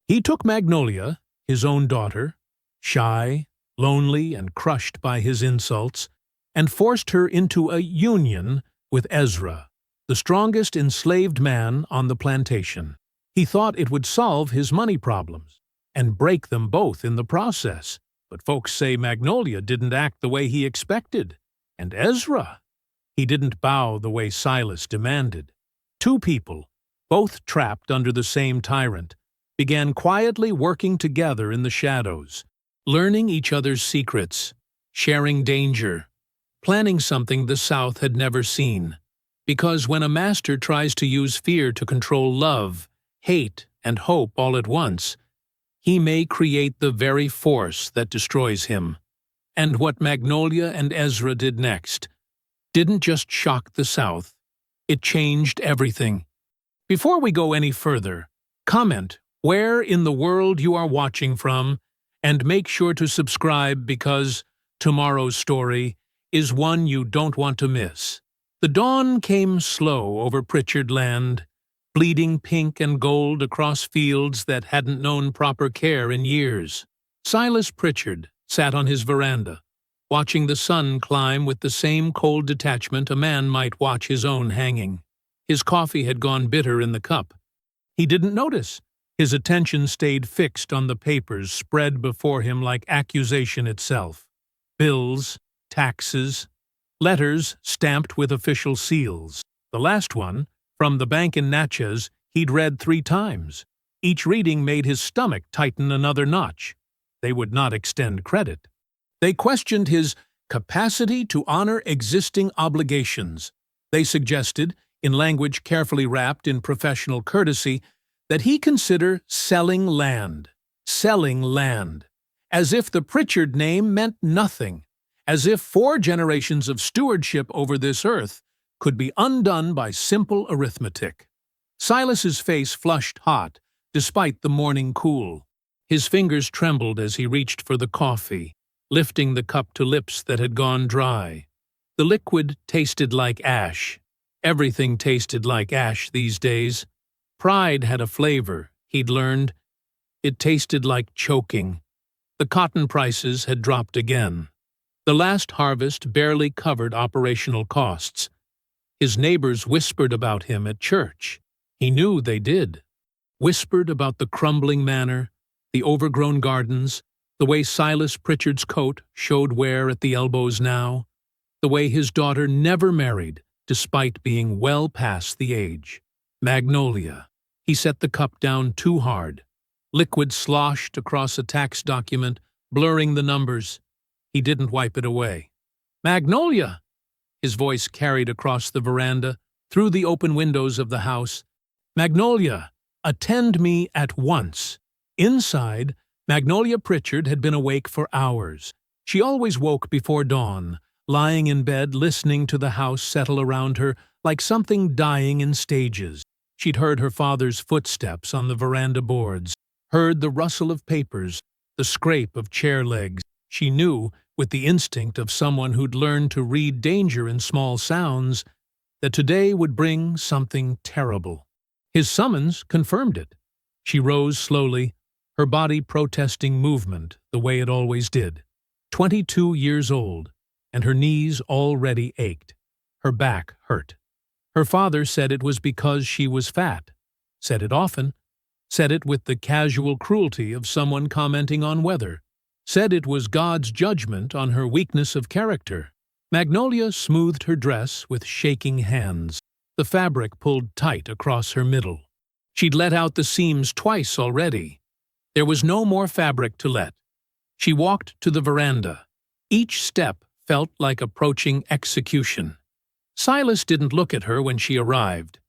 He took Magnolia, his own daughter, shy, lonely, and crushed by his insults, and forced her into a union with Ezra, the strongest enslaved man on the plantation. He thought it would solve his money problems and break them both in the process. But folks say Magnolia didn't act the way he expected. And Ezra? He didn't bow the way Silas demanded. Two people, both trapped under the same tyrant, began quietly working together in the shadows, learning each other's secrets, sharing danger, planning something the South had never seen. Because when a master tries to use fear to control love, hate, and hope all at once, he may create the very force that destroys him. And what Magnolia and Ezra did next didn't just shock the South, it changed everything. Before we go any further, comment where in the world you are watching from, and make sure to subscribe because tomorrow's story is one you don't want to miss. The dawn came slow over Pritchard land, bleeding pink and gold across fields that hadn't known proper care in years. Silas Pritchard sat on his veranda, watching the sun climb with the same cold detachment a man might watch his own hanging. His coffee had gone bitter in the cup. He didn't notice. His attention stayed fixed on the papers spread before him like accusation itself. Bills, taxes, letters stamped with official seals. The last one, from the bank in Natchez, he'd read 3 times. Each reading made his stomach tighten another notch. They would not extend credit. They questioned his capacity to honor existing obligations. They suggested, in language carefully wrapped in professional courtesy, that he consider selling land, as if the Pritchard name meant nothing, as if 4 generations of stewardship over this earth could be undone by simple arithmetic. Silas's face flushed hot, despite the morning cool. His fingers trembled as he reached for the coffee, lifting the cup to lips that had gone dry. The liquid tasted like ash. Everything tasted like ash these days. Pride had a flavor, he'd learned. It tasted like choking. The cotton prices had dropped again. The last harvest barely covered operational costs. His neighbors whispered about him at church. He knew they did. Whispered about the crumbling manor, the overgrown gardens, the way Silas Pritchard's coat showed wear at the elbows now, the way his daughter never married despite being well past the age. Magnolia. He set the cup down too hard. Liquid sloshed across a tax document, blurring the numbers. He didn't wipe it away. Magnolia! His voice carried across the veranda, through the open windows of the house. Magnolia, attend me at once. Inside, Magnolia Pritchard had been awake for hours. She always woke before dawn, lying in bed listening to the house settle around her like something dying in stages. She'd heard her father's footsteps on the veranda boards, heard the rustle of papers, the scrape of chair legs. She knew, with the instinct of someone who'd learned to read danger in small sounds, that today would bring something terrible. His summons confirmed it. She rose slowly, her body protesting movement the way it always did. 22 years old, and her knees already ached. Her back hurt. Her father said it was because she was fat. Said it often. Said it with the casual cruelty of someone commenting on weather. Said it was God's judgment on her weakness of character. Magnolia smoothed her dress with shaking hands. The fabric pulled tight across her middle. She'd let out the seams twice already. There was no more fabric to let. She walked to the veranda. Each step felt like approaching execution. Silas didn't look at her when she arrived.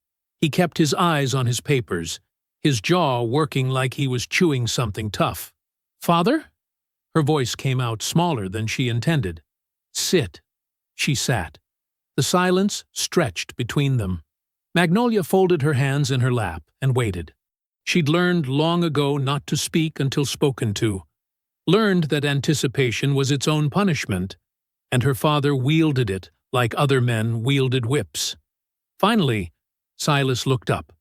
He kept his eyes on his papers, his jaw working like he was chewing something tough. "Father?" Her voice came out smaller than she intended. "Sit." She sat. The silence stretched between them. Magnolia folded her hands in her lap and waited. She'd learned long ago not to speak until spoken to, learned that anticipation was its own punishment, and her father wielded it like other men wielded whips. Finally, Silas looked up.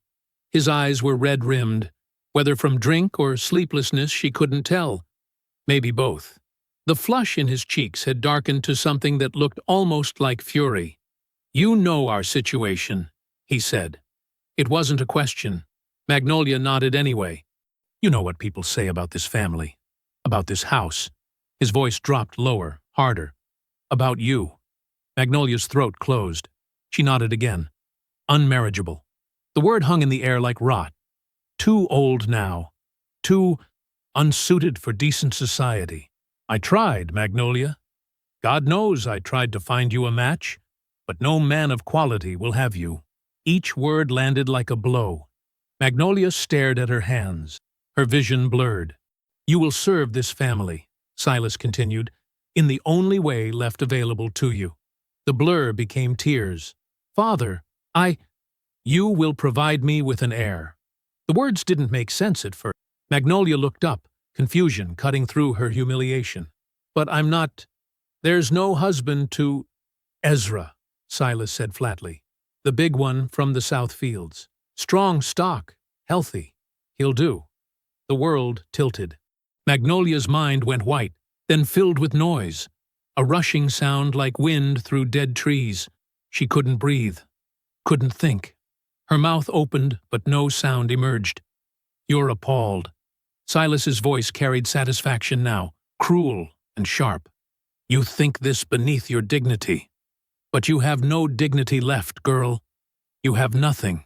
His eyes were red-rimmed, Whether from drink or sleeplessness, she couldn't tell. Maybe both. The flush in his cheeks had darkened to something that looked almost like fury. "You know our situation," he said. It wasn't a question. Magnolia nodded anyway. "You know what people say about this family, about this house." His voice dropped lower, harder. "About you." Magnolia's throat closed. She nodded again. Unmarriageable. The word hung in the air like rot. Too old now. Too unsuited for decent society. "I tried, Magnolia. God knows I tried to find you a match, but no man of quality will have you." Each word landed like a blow. Magnolia stared at her hands, her vision blurred. "You will serve this family," Silas continued, "in the only way left available to you." The blur became tears. "Father, you will provide me with an heir." The words didn't make sense at first. Magnolia looked up, confusion cutting through her humiliation. "But I'm not. There's no husband to—" "Ezra," Silas said flatly. "The big one from the South Fields. Strong stock, healthy. He'll do." The world tilted. Magnolia's mind went white, then filled with noise. A rushing sound like wind through dead trees. She couldn't breathe, couldn't think. Her mouth opened, but no sound emerged. "You're appalled." Silas's voice carried satisfaction now, cruel and sharp. "You think this beneath your dignity. But you have no dignity left, girl. You have nothing.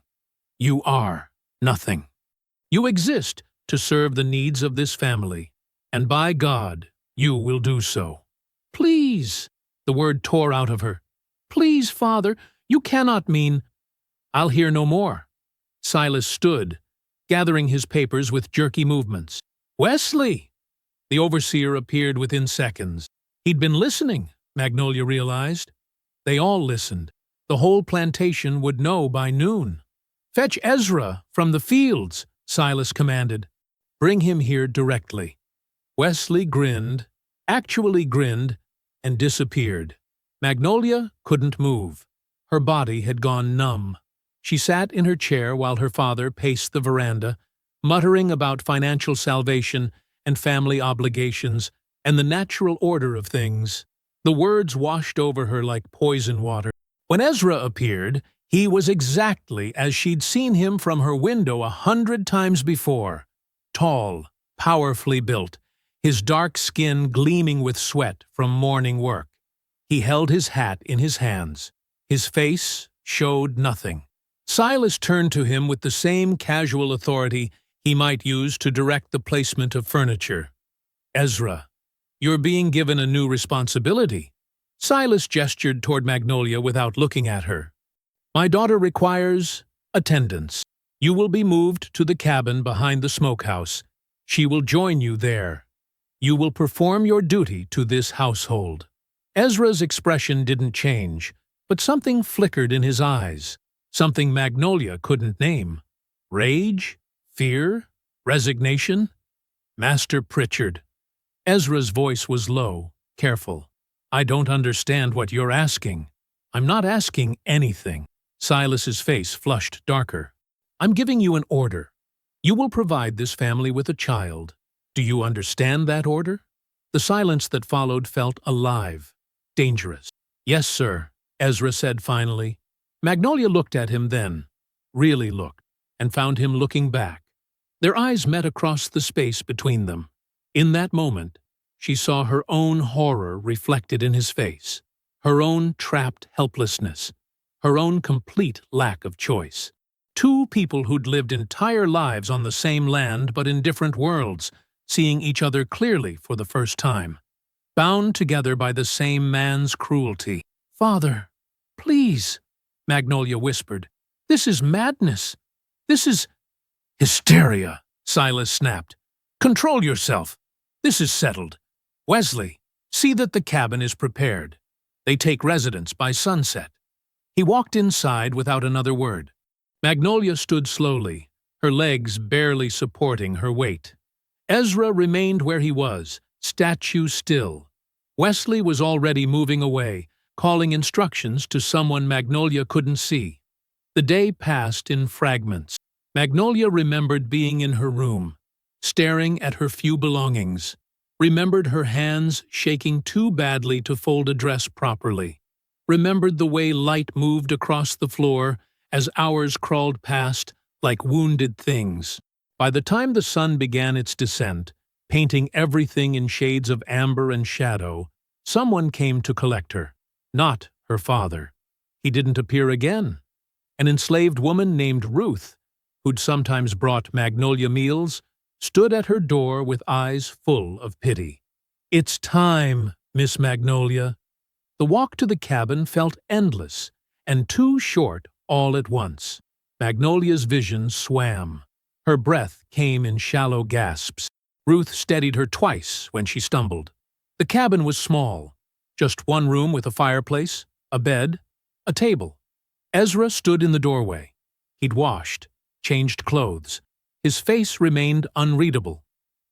You are nothing. You exist to serve the needs of this family, and by God, you will do so." "Please," the word tore out of her. "Please, Father, you cannot mean—" "I'll hear no more." Silas stood, gathering his papers with jerky movements. "Wesley!" The overseer appeared within seconds. He'd been listening, Magnolia realized. They all listened. The whole plantation would know by noon. "Fetch Ezra from the fields," Silas commanded. "Bring him here directly." Wesley grinned, actually grinned, and disappeared. Magnolia couldn't move. Her body had gone numb. She sat in her chair while her father paced the veranda, muttering about financial salvation and family obligations and the natural order of things. The words washed over her like poison water. When Ezra appeared, he was exactly as she'd seen him from her window 100 times before. Tall, powerfully built, his dark skin gleaming with sweat from morning work. He held his hat in his hands. His face showed nothing. Silas turned to him with the same casual authority he might use to direct the placement of furniture. "Ezra, you're being given a new responsibility." Silas gestured toward Magnolia without looking at her. "My daughter requires attendance. You will be moved to the cabin behind the smokehouse. She will join you there. You will perform your duty to this household." Ezra's expression didn't change, but something flickered in his eyes, something Magnolia couldn't name. Rage? Fear? Resignation? "Master Pritchard." Ezra's voice was low, careful. "I don't understand what you're asking." "I'm not asking anything." Silas's face flushed darker. "I'm giving you an order. You will provide this family with a child. Do you understand that order?" The silence that followed felt alive, dangerous. "Yes, sir," Ezra said finally. Magnolia looked at him then, really looked, and found him looking back. Their eyes met across the space between them. In that moment, she saw her own horror reflected in his face, her own trapped helplessness, her own complete lack of choice. Two people who'd lived entire lives on the same land but in different worlds, seeing each other clearly for the first time, bound together by the same man's cruelty. "Father, please," Magnolia whispered. "This is madness. This is—" "Hysteria," Silas snapped. "Control yourself. This is settled. Wesley, see that the cabin is prepared. They take residence by sunset." He walked inside without another word. Magnolia stood slowly, her legs barely supporting her weight. Ezra remained where he was, statue still. Wesley was already moving away, calling instructions to someone Magnolia couldn't see. The day passed in fragments. Magnolia remembered being in her room, staring at her few belongings, remembered her hands shaking too badly to fold a dress properly, remembered the way light moved across the floor as hours crawled past like wounded things. By the time the sun began its descent, painting everything in shades of amber and shadow, someone came to collect her. Not her father. He didn't appear again. An enslaved woman named Ruth, who'd sometimes brought Magnolia meals, stood at her door with eyes full of pity. "It's time, Miss Magnolia." The walk to the cabin felt endless and too short all at once. Magnolia's vision swam. Her breath came in shallow gasps. Ruth steadied her twice when she stumbled. The cabin was small, just one room with a fireplace, a bed, a table. Ezra stood in the doorway. He'd washed, changed clothes. His face remained unreadable.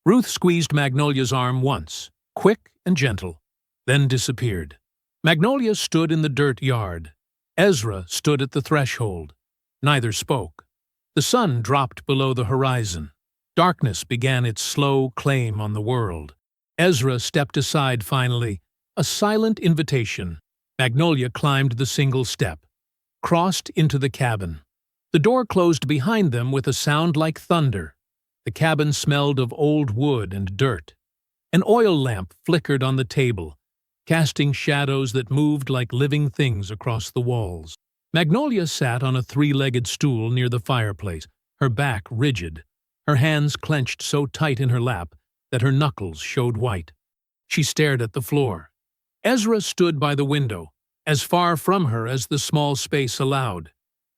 Ruth squeezed Magnolia's arm once, quick and gentle, then disappeared. Magnolia stood in the dirt yard. Ezra stood at the threshold. Neither spoke. The sun dropped below the horizon. Darkness began its slow claim on the world. Ezra stepped aside finally, a silent invitation. Magnolia climbed the single step, crossed into the cabin. The door closed behind them with a sound like thunder. The cabin smelled of old wood and dirt. An oil lamp flickered on the table, casting shadows that moved like living things across the walls. Magnolia sat on a three-legged stool near the fireplace, her back rigid, her hands clenched so tight in her lap that her knuckles showed white. She stared at the floor. Ezra stood by the window, as far from her as the small space allowed.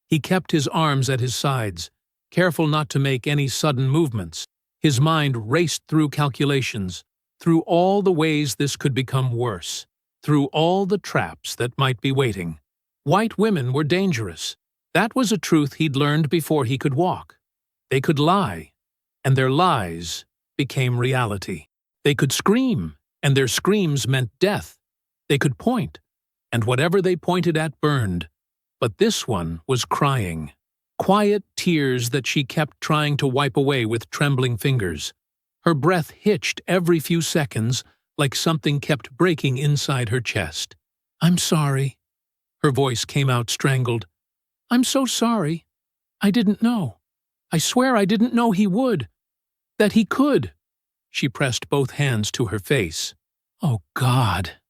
He kept his arms at his sides, careful not to make any sudden movements. His mind raced through calculations, through all the ways this could become worse, through all the traps that might be waiting. White women were dangerous. That was a truth he'd learned before he could walk. They could lie, and their lies became reality. They could scream, and their screams meant death. They could point, and whatever they pointed at burned. But this one was crying. Quiet tears that she kept trying to wipe away with trembling fingers. Her breath hitched every few seconds like something kept breaking inside her chest. "I'm sorry." Her voice came out strangled. "I'm so sorry. I didn't know. I swear I didn't know he would. That he could." She pressed both hands to her face. "Oh, God.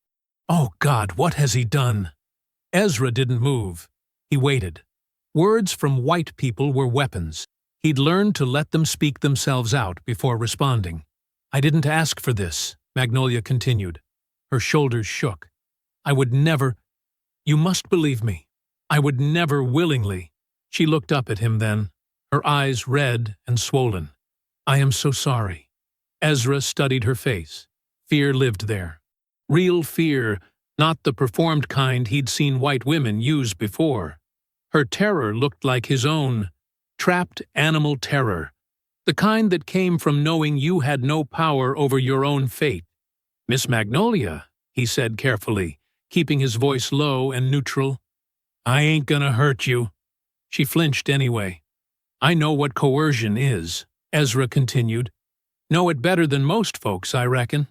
Oh, God, what has he done?" Ezra didn't move. He waited. Words from white people were weapons. He'd learned to let them speak themselves out before responding. "I didn't ask for this," Magnolia continued. Her shoulders shook. "I would never— You must believe me. I would never willingly." She looked up at him then, her eyes red and swollen. "I am so sorry." Ezra studied her face. Fear lived there. Real fear, not the performed kind he'd seen white women use before. Her terror looked like his own, trapped animal terror, the kind that came from knowing you had no power over your own fate. "Miss Magnolia," he said carefully, keeping his voice low and neutral, "I ain't gonna hurt you." She flinched anyway. "I know what coercion is," Ezra continued. "Know it better than most folks, I reckon.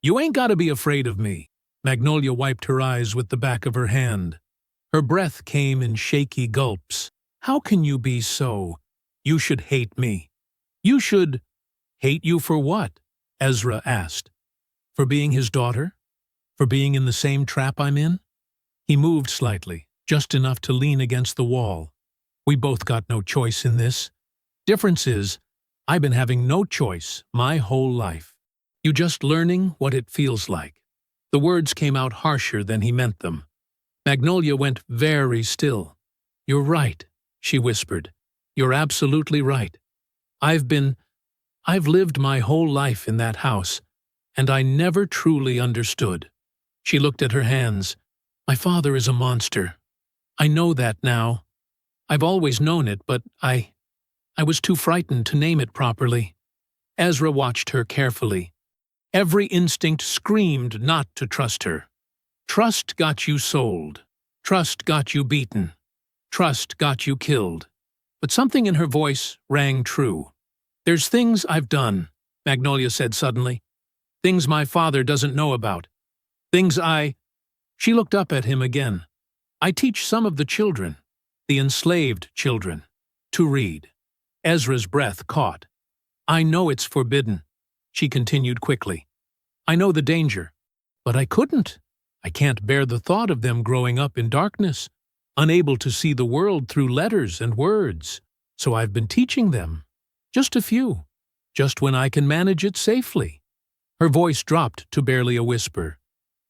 You ain't gotta be afraid of me." Magnolia wiped her eyes with the back of her hand. Her breath came in shaky gulps. "How can you be so? You should hate me." "You should—" "Hate you for what?" Ezra asked. "For being his daughter? For being in the same trap I'm in?" He moved slightly, just enough to lean against the wall. "We both got no choice in this. Difference is, I've been having no choice my whole life. You just learning what it feels like." The words came out harsher than he meant them. Magnolia went very still. "You're right," she whispered. "You're absolutely right. I've lived my whole life in that house, and I never truly understood." She looked at her hands. "My father is a monster. I know that now. I've always known it, but I was too frightened to name it properly." Ezra watched her carefully. Every instinct screamed not to trust her. Trust got you sold. Trust got you beaten. Trust got you killed. but something in her voice rang true. "There's things I've done," Magnolia said suddenly. "Things my father doesn't know about. Things I—" She looked up at him again. "I teach some of the children, the enslaved children, to read." Ezra's breath caught. "I know it's forbidden," she continued quickly. "I know the danger. But I couldn't. I can't bear the thought of them growing up in darkness, unable to see the world through letters and words. So I've been teaching them. Just a few. Just when I can manage it safely." Her voice dropped to barely a whisper.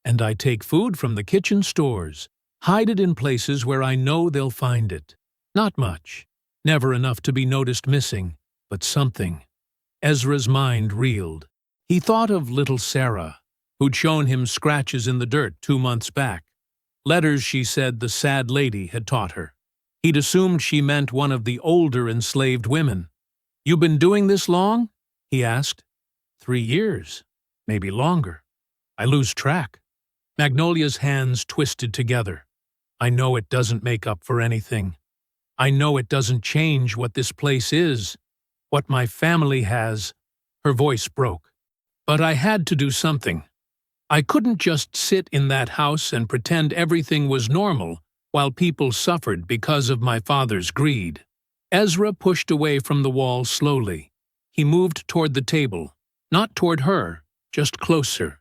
"And I take food from the kitchen stores, hide it in places where I know they'll find it. Not much. Never enough to be noticed missing, but something." Ezra's mind reeled. He thought of little Sarah, who'd shown him scratches in the dirt 2 months back. Letters, she said, the sad lady had taught her. He'd assumed she meant one of the older enslaved women. "You been doing this long?" he asked. 3 years. Maybe longer. I lose track." Magnolia's hands twisted together. "I know it doesn't make up for anything. I know it doesn't change what this place is, what my family has." Her voice broke. "But I had to do something. I couldn't just sit in that house and pretend everything was normal while people suffered because of my father's greed." Ezra pushed away from the wall slowly. He moved toward the table, not toward her, just closer,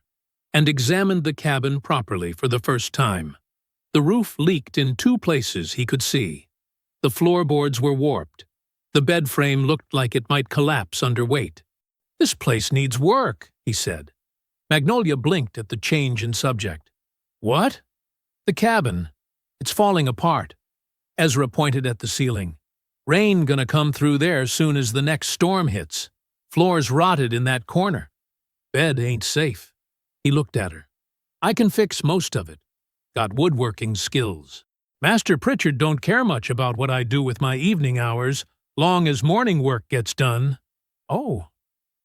and examined the cabin properly for the first time. The roof leaked in 2 places he could see. The floorboards were warped. The bed frame looked like it might collapse under weight. "This place needs work," he said. Magnolia blinked at the change in subject. "What?" "The cabin. It's falling apart." Ezra pointed at the ceiling. "Rain gonna come through there soon as the next storm hits. Floor's rotted in that corner. Bed ain't safe." He looked at her. "I can fix most of it. Got woodworking skills. Master Pritchard don't care much about what I do with my evening hours, long as morning work gets done." "Oh."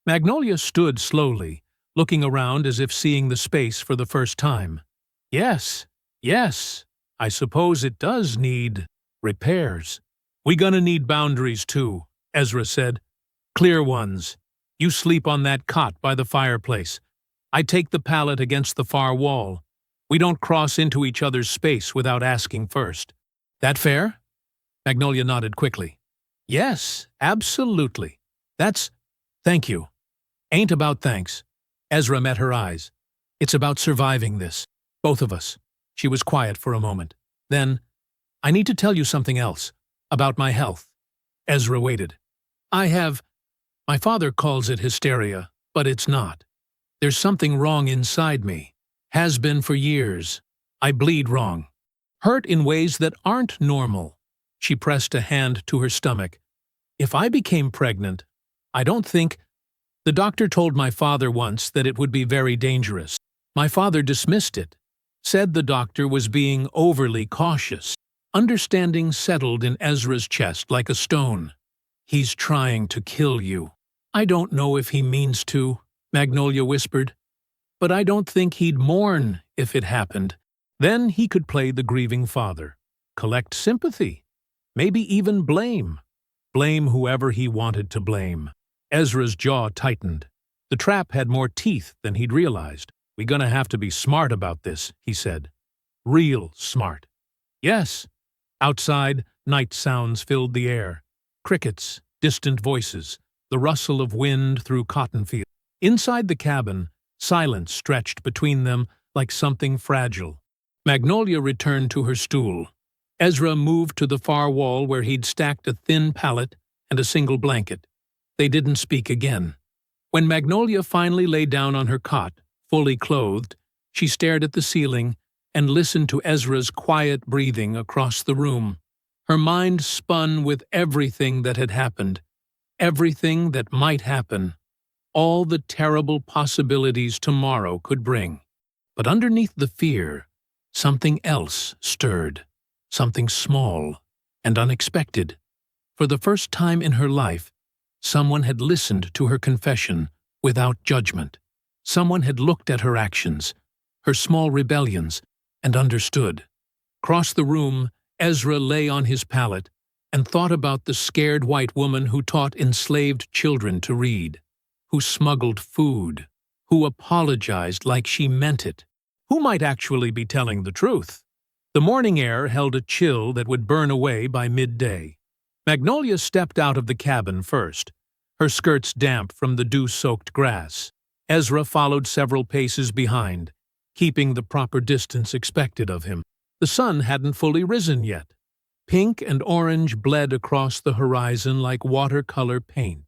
Magnolia stood slowly, looking around as if seeing the space for the first time. Yes, I suppose it does need repairs." "We gonna need boundaries too," Ezra said. "Clear ones. You sleep on that cot by the fireplace. I take the pallet against the far wall. We don't cross into each other's space without asking first. That fair?" Magnolia nodded quickly. "Yes, absolutely. Thank you." "Ain't about thanks." Ezra met her eyes. "It's about surviving this. Both of us." She was quiet for a moment. Then, "I need to tell you something else. About my health." Ezra waited. My father calls it hysteria, but it's not. There's something wrong inside me. Has been for years. I bleed wrong. Hurt in ways that aren't normal." She pressed a hand to her stomach. "If I became pregnant, I don't think— The doctor told my father once that it would be very dangerous. My father dismissed it. Said the doctor was being overly cautious." Understanding settled in Ezra's chest like a stone. "He's trying to kill you." "I don't know if he means to," Magnolia whispered. "But I don't think he'd mourn if it happened. Then he could play the grieving father, collect sympathy, maybe even blame. Blame whoever he wanted to blame." Ezra's jaw tightened. The trap had more teeth than he'd realized. "We gonna have to be smart about this," he said. "Real smart." "Yes." Outside, night sounds filled the air. Crickets, distant voices, the rustle of wind through cotton fields. Inside the cabin, silence stretched between them like something fragile. Magnolia returned to her stool. Ezra moved to the far wall where he'd stacked a thin pallet and a single blanket. They didn't speak again. When Magnolia finally lay down on her cot, fully clothed, she stared at the ceiling and listened to Ezra's quiet breathing across the room. Her mind spun with everything that had happened, everything that might happen, all the terrible possibilities tomorrow could bring. But underneath the fear, something else stirred, something small and unexpected. For the first time in her life, someone had listened to her confession without judgment. Someone had looked at her actions, her small rebellions, and understood. Across the room, Ezra lay on his pallet, and thought about the scared white woman who taught enslaved children to read, who smuggled food, who apologized like she meant it. Who might actually be telling the truth? The morning air held a chill that would burn away by midday. Magnolia stepped out of the cabin first, her skirts damp from the dew-soaked grass. Ezra followed several paces behind, keeping the proper distance expected of him. The sun hadn't fully risen yet. Pink and orange bled across the horizon like watercolor paint.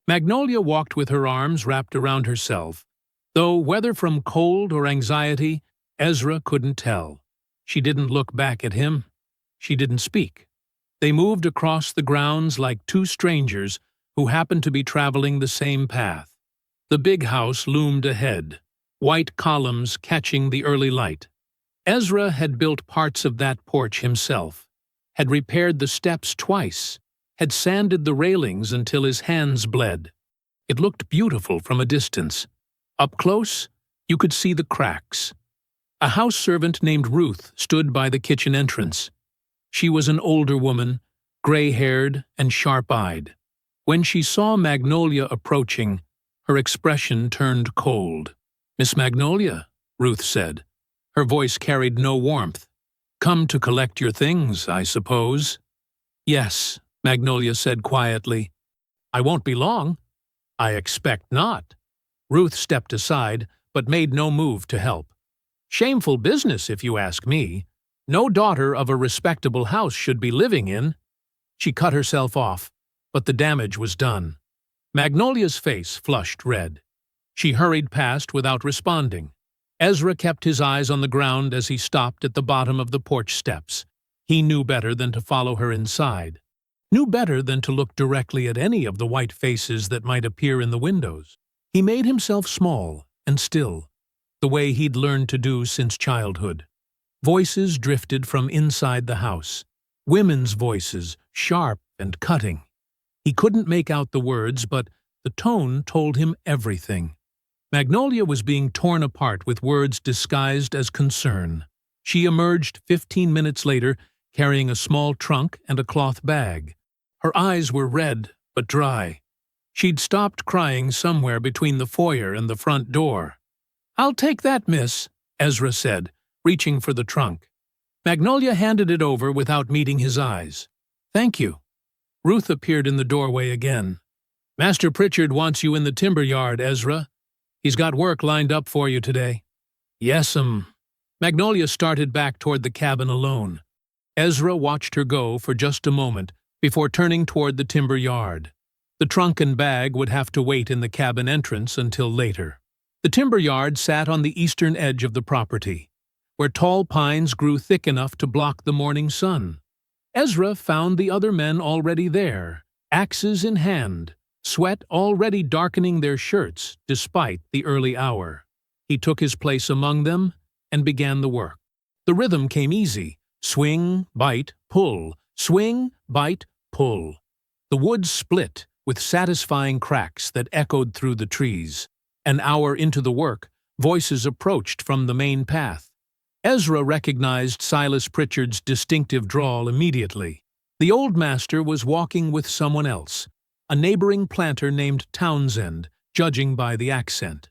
Magnolia walked with her arms wrapped around herself, though whether from cold or anxiety, Ezra couldn't tell. She didn't look back at him. She didn't speak. They moved across the grounds like two strangers who happened to be traveling the same path. The big house loomed ahead, white columns catching the early light. Ezra had built parts of that porch himself, had repaired the steps twice, had sanded the railings until his hands bled. It looked beautiful from a distance. Up close, you could see the cracks. A house servant named Ruth stood by the kitchen entrance. She was an older woman, gray-haired and sharp-eyed. When she saw Magnolia approaching, her expression turned cold. "Miss Magnolia," Ruth said. Her voice carried no warmth. "Come to collect your things, I suppose?" "Yes," Magnolia said quietly. "I won't be long." "I expect not." Ruth stepped aside, but made no move to help. "Shameful business, if you ask me. No daughter of a respectable house should be living in." She cut herself off, but the damage was done. Magnolia's face flushed red. She hurried past without responding. Ezra kept his eyes on the ground as he stopped at the bottom of the porch steps. He knew better than to follow her inside. Knew better than to look directly at any of the white faces that might appear in the windows. He made himself small and still, the way he'd learned to do since childhood. Voices drifted from inside the house. Women's voices, sharp and cutting. He couldn't make out the words, but the tone told him everything. Magnolia was being torn apart with words disguised as concern. She emerged 15 minutes later, carrying a small trunk and a cloth bag. Her eyes were red, but dry. She'd stopped crying somewhere between the foyer and the front door. "I'll take that, miss," Ezra said, reaching for the trunk. Magnolia handed it over without meeting his eyes. "Thank you." Ruth appeared in the doorway again. "Master Pritchard wants you in the timber yard, Ezra. He's got work lined up for you today." "Yes'm." Magnolia started back toward the cabin alone. Ezra watched her go for just a moment before turning toward the timber yard. The trunk and bag would have to wait in the cabin entrance until later. The timber yard sat on the eastern edge of the property, where tall pines grew thick enough to block the morning sun. Ezra found the other men already there, axes in hand, sweat already darkening their shirts despite the early hour. He took his place among them and began the work. The rhythm came easy: swing, bite, pull, swing, bite, pull. The wood split with satisfying cracks that echoed through the trees. An hour into the work, voices approached from the main path. Ezra recognized Silas Pritchard's distinctive drawl immediately. The old master was walking with someone else, a neighboring planter named Townsend, judging by the accent.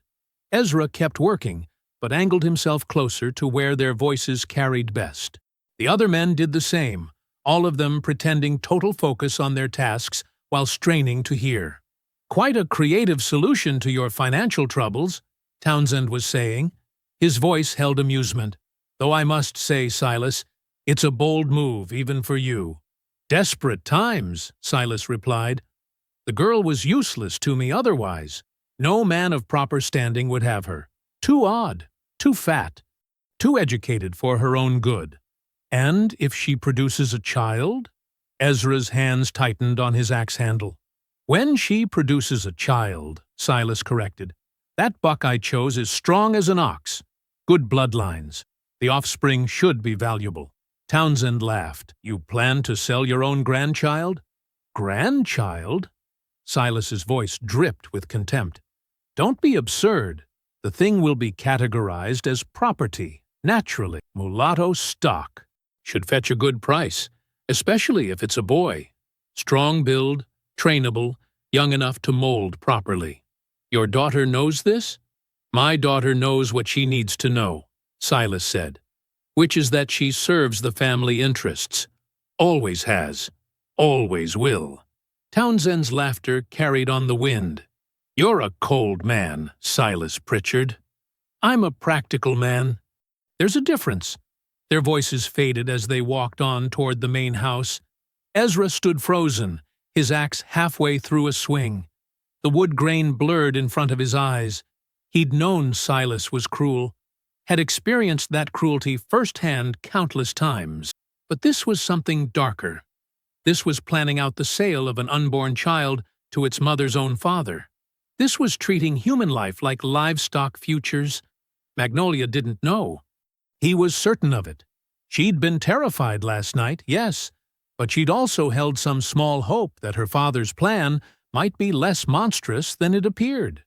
Ezra kept working, but angled himself closer to where their voices carried best. The other men did the same, all of them pretending total focus on their tasks while straining to hear. "Quite a creative solution to your financial troubles," Townsend was saying. His voice held amusement. "Though I must say, Silas, it's a bold move even for you." "Desperate times," Silas replied. "The girl was useless to me otherwise. No man of proper standing would have her. Too odd, too fat, too educated for her own good. And if she produces a child?" Ezra's hands tightened on his axe handle. "When she produces a child," Silas corrected. "That buck I chose is strong as an ox. Good bloodlines. The offspring should be valuable." Townsend laughed. "You plan to sell your own grandchild?" "Grandchild?" Silas's voice dripped with contempt. "Don't be absurd. The thing will be categorized as property, naturally. Mulatto stock. Should fetch a good price, especially if it's a boy." Strong build, trainable, young enough to mold properly. Your daughter knows this? My daughter knows what she needs to know, Silas said, which is that she serves the family interests. Always has. Always will. Townsend's laughter carried on the wind. You're a cold man, Silas Pritchard. I'm a practical man. There's a difference. Their voices faded as they walked on toward the main house. Ezra stood frozen, his axe halfway through a swing. The wood grain blurred in front of his eyes. He'd known Silas was cruel, had experienced that cruelty firsthand countless times. But this was something darker. This was planning out the sale of an unborn child to its mother's own father. This was treating human life like livestock futures. Magnolia didn't know. He was certain of it. She'd been terrified last night, yes, but she'd also held some small hope that her father's plan might be less monstrous than it appeared.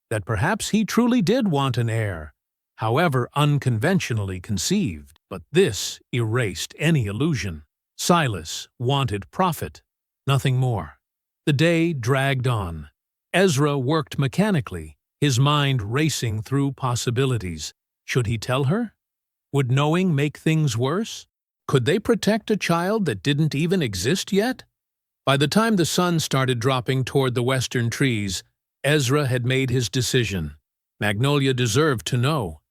That perhaps he truly did want an heir, however unconventionally conceived. But this erased any illusion. Silas wanted profit, nothing more. The day dragged on. Ezra worked mechanically, his mind racing through possibilities. Should he tell her? Would knowing make things worse? Could they protect a child that didn't even exist yet? By the time the sun started dropping toward the western trees, Ezra had made his decision. Magnolia deserved to know.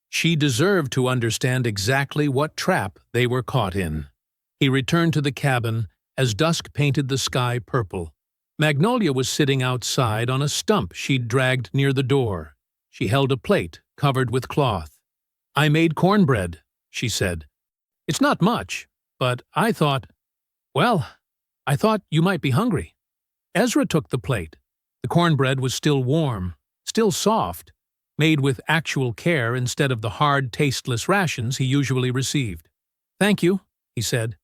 She deserved to understand exactly what trap they were caught in. He returned to the cabin as dusk painted the sky purple. Magnolia was sitting outside on a stump she'd dragged near the door. She held a plate covered with cloth. "I made cornbread," she said. "It's not much, but I thought you might be hungry." Ezra took the plate. The cornbread was still warm, still soft, made with actual care instead of the hard, tasteless rations he usually received. "Thank you," he said.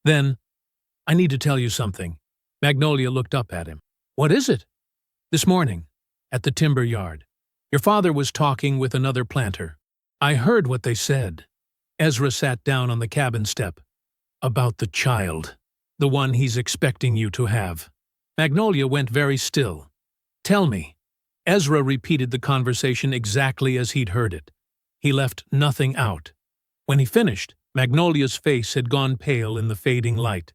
Then, "I need to tell you something." Magnolia looked up at him. "What is it?" "This morning, at the timber yard, your father was talking with another planter. I heard what they said." Ezra sat down on the cabin step. "About the child, the one he's expecting you to have." Magnolia went very still. "Tell me." Ezra repeated the conversation exactly as he'd heard it. He left nothing out. When he finished, Magnolia's face had gone pale in the fading light.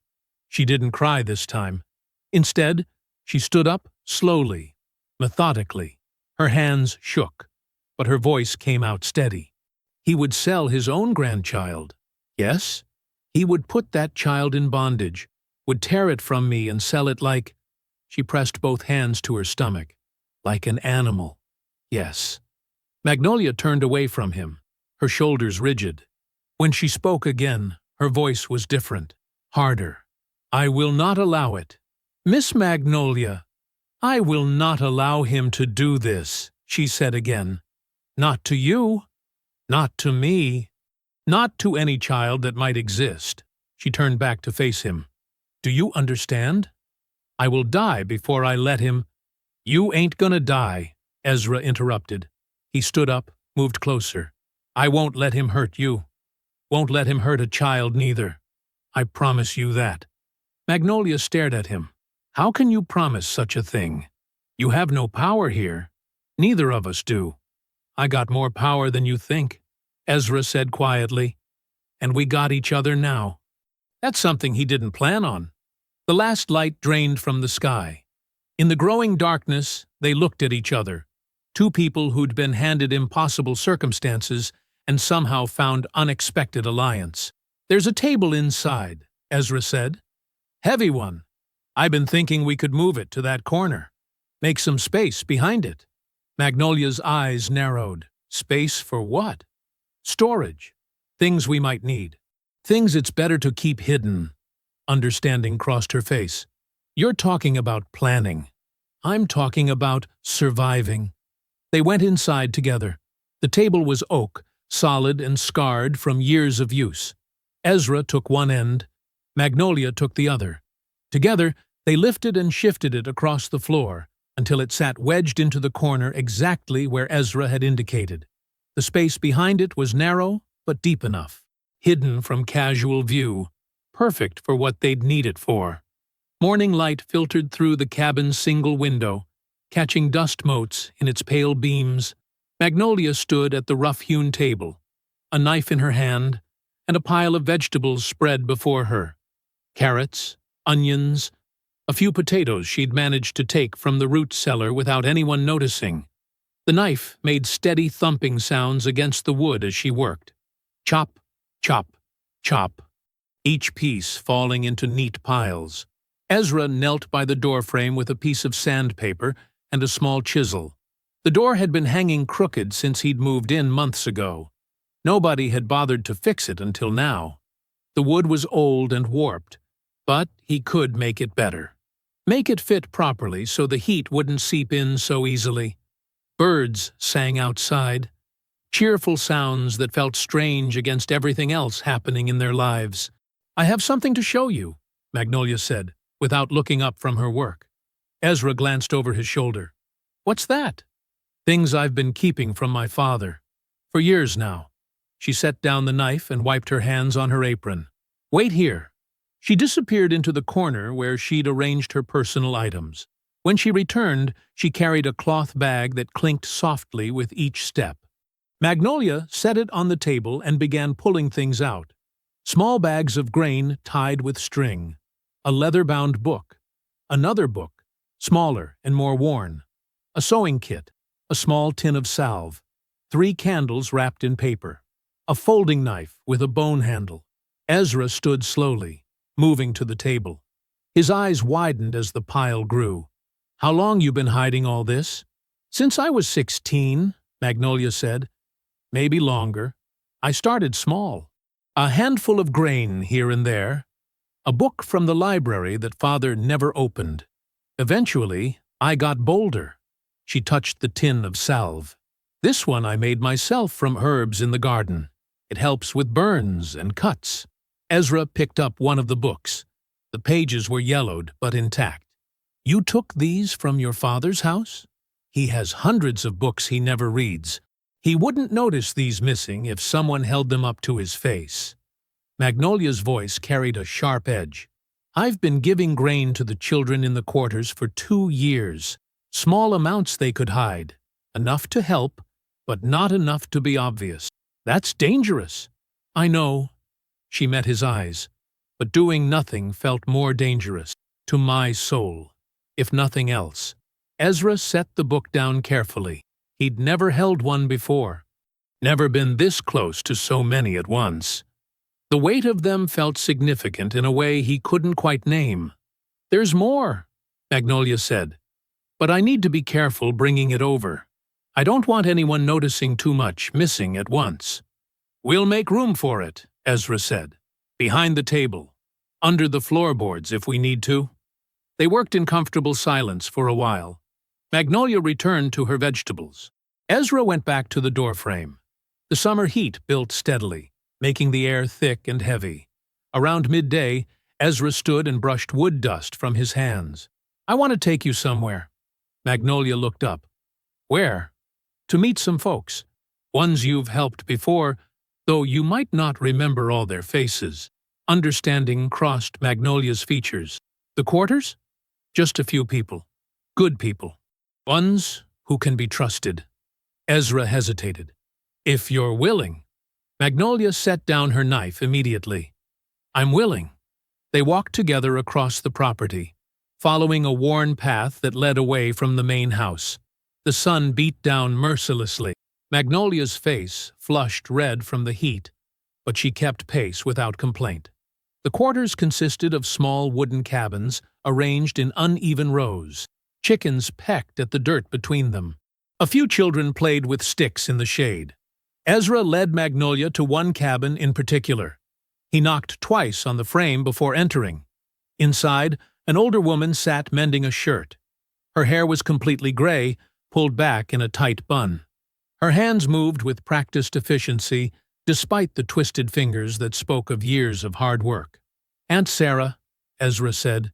She didn't cry this time. Instead, she stood up slowly, methodically. Her hands shook, but her voice came out steady. He would sell his own grandchild. Yes, he would put that child in bondage, would tear it from me and sell it like— She pressed both hands to her stomach. "Like an animal." Yes. Magnolia turned away from him, her shoulders rigid. When she spoke again, her voice was different, harder. "I will not allow it. Miss Magnolia, I will not allow him to do this," she said again. "Not to you. Not to me. Not to any child that might exist." She turned back to face him. "Do you understand? I will die before I let him—" "You ain't gonna die," Ezra interrupted. He stood up, moved closer. "I won't let him hurt you. Won't let him hurt a child neither. I promise you that." Magnolia stared at him. "How can you promise such a thing? You have no power here. Neither of us do." "I got more power than you think," Ezra said quietly. "And we got each other now." That's something he didn't plan on. The last light drained from the sky. In the growing darkness, they looked at each other. Two people who'd been handed impossible circumstances and somehow found unexpected alliance. "There's a table inside," Ezra said. "Heavy one. I've been thinking we could move it to that corner. Make some space behind it." Magnolia's eyes narrowed. "Space for what?" "Storage. Things we might need. Things it's better to keep hidden." Understanding crossed her face. "You're talking about planning. I'm talking about surviving." They went inside together. The table was oak, solid and scarred from years of use. Ezra took one end. Magnolia took the other. Together, they lifted and shifted it across the floor until it sat wedged into the corner exactly where Ezra had indicated. The space behind it was narrow but deep enough, hidden from casual view, perfect for what they'd need it for. Morning light filtered through the cabin's single window, catching dust motes in its pale beams. Magnolia stood at the rough-hewn table, a knife in her hand, and a pile of vegetables spread before her. Carrots, onions, a few potatoes she'd managed to take from the root cellar without anyone noticing. The knife made steady thumping sounds against the wood as she worked. Chop, chop, chop, each piece falling into neat piles. Ezra knelt by the doorframe with a piece of sandpaper and a small chisel. The door had been hanging crooked since he'd moved in months ago. Nobody had bothered to fix it until now. The wood was old and warped, but he could make it better. Make it fit properly so the heat wouldn't seep in so easily. Birds sang outside, cheerful sounds that felt strange against everything else happening in their lives. "I have something to show you," Magnolia said, without looking up from her work. Ezra glanced over his shoulder. "What's that?" "Things I've been keeping from my father. For years now." She set down the knife and wiped her hands on her apron. "Wait here." She disappeared into the corner where she'd arranged her personal items. When she returned, she carried a cloth bag that clinked softly with each step. Magnolia set it on the table and began pulling things out. Small bags of grain tied with string, a leather-bound book, another book, smaller and more worn, a sewing kit, a small tin of salve, 3 candles wrapped in paper, a folding knife with a bone handle. Ezra stood slowly, moving to the table. His eyes widened as the pile grew. "How long you been hiding all this?" "Since I was 16, Magnolia said. "Maybe longer. I started small. A handful of grain here and there. A book from the library that Father never opened. Eventually, I got bolder." She touched the tin of salve. "This one I made myself from herbs in the garden. It helps with burns and cuts." Ezra picked up one of the books. The pages were yellowed but intact. "You took these from your father's house? He has hundreds of books he never reads. He wouldn't notice these missing if someone held them up to his face." Magnolia's voice carried a sharp edge. "I've been giving grain to the children in the quarters for 2 years. Small amounts they could hide. Enough to help, but not enough to be obvious. That's dangerous." "I know." She met his eyes. "But doing nothing felt more dangerous, to my soul, if nothing else." Ezra set the book down carefully. He'd never held one before. Never been this close to so many at once. The weight of them felt significant in a way he couldn't quite name. "There's more," Magnolia said. "But I need to be careful bringing it over. I don't want anyone noticing too much missing at once." "We'll make room for it," Ezra said. "Behind the table. Under the floorboards if we need to." They worked in comfortable silence for a while. Magnolia returned to her vegetables. Ezra went back to the doorframe. The summer heat built steadily, making the air thick and heavy. Around midday, Ezra stood and brushed wood dust from his hands. "I want to take you somewhere." Magnolia looked up. "Where?" "To meet some folks. Ones you've helped before, though you might not remember all their faces." Understanding crossed Magnolia's features. "The quarters?" "Just a few people. Good people. Ones who can be trusted." Ezra hesitated. "If you're willing." Magnolia set down her knife immediately. "I'm willing." They walked together across the property, following a worn path that led away from the main house. The sun beat down mercilessly. Magnolia's face flushed red from the heat, but she kept pace without complaint. The quarters consisted of small wooden cabins arranged in uneven rows. Chickens pecked at the dirt between them. A few children played with sticks in the shade. Ezra led Magnolia to one cabin in particular. He knocked twice on the frame before entering. Inside, an older woman sat mending a shirt. Her hair was completely gray, pulled back in a tight bun. Her hands moved with practiced efficiency, despite the twisted fingers that spoke of years of hard work. "Aunt Sarah," Ezra said,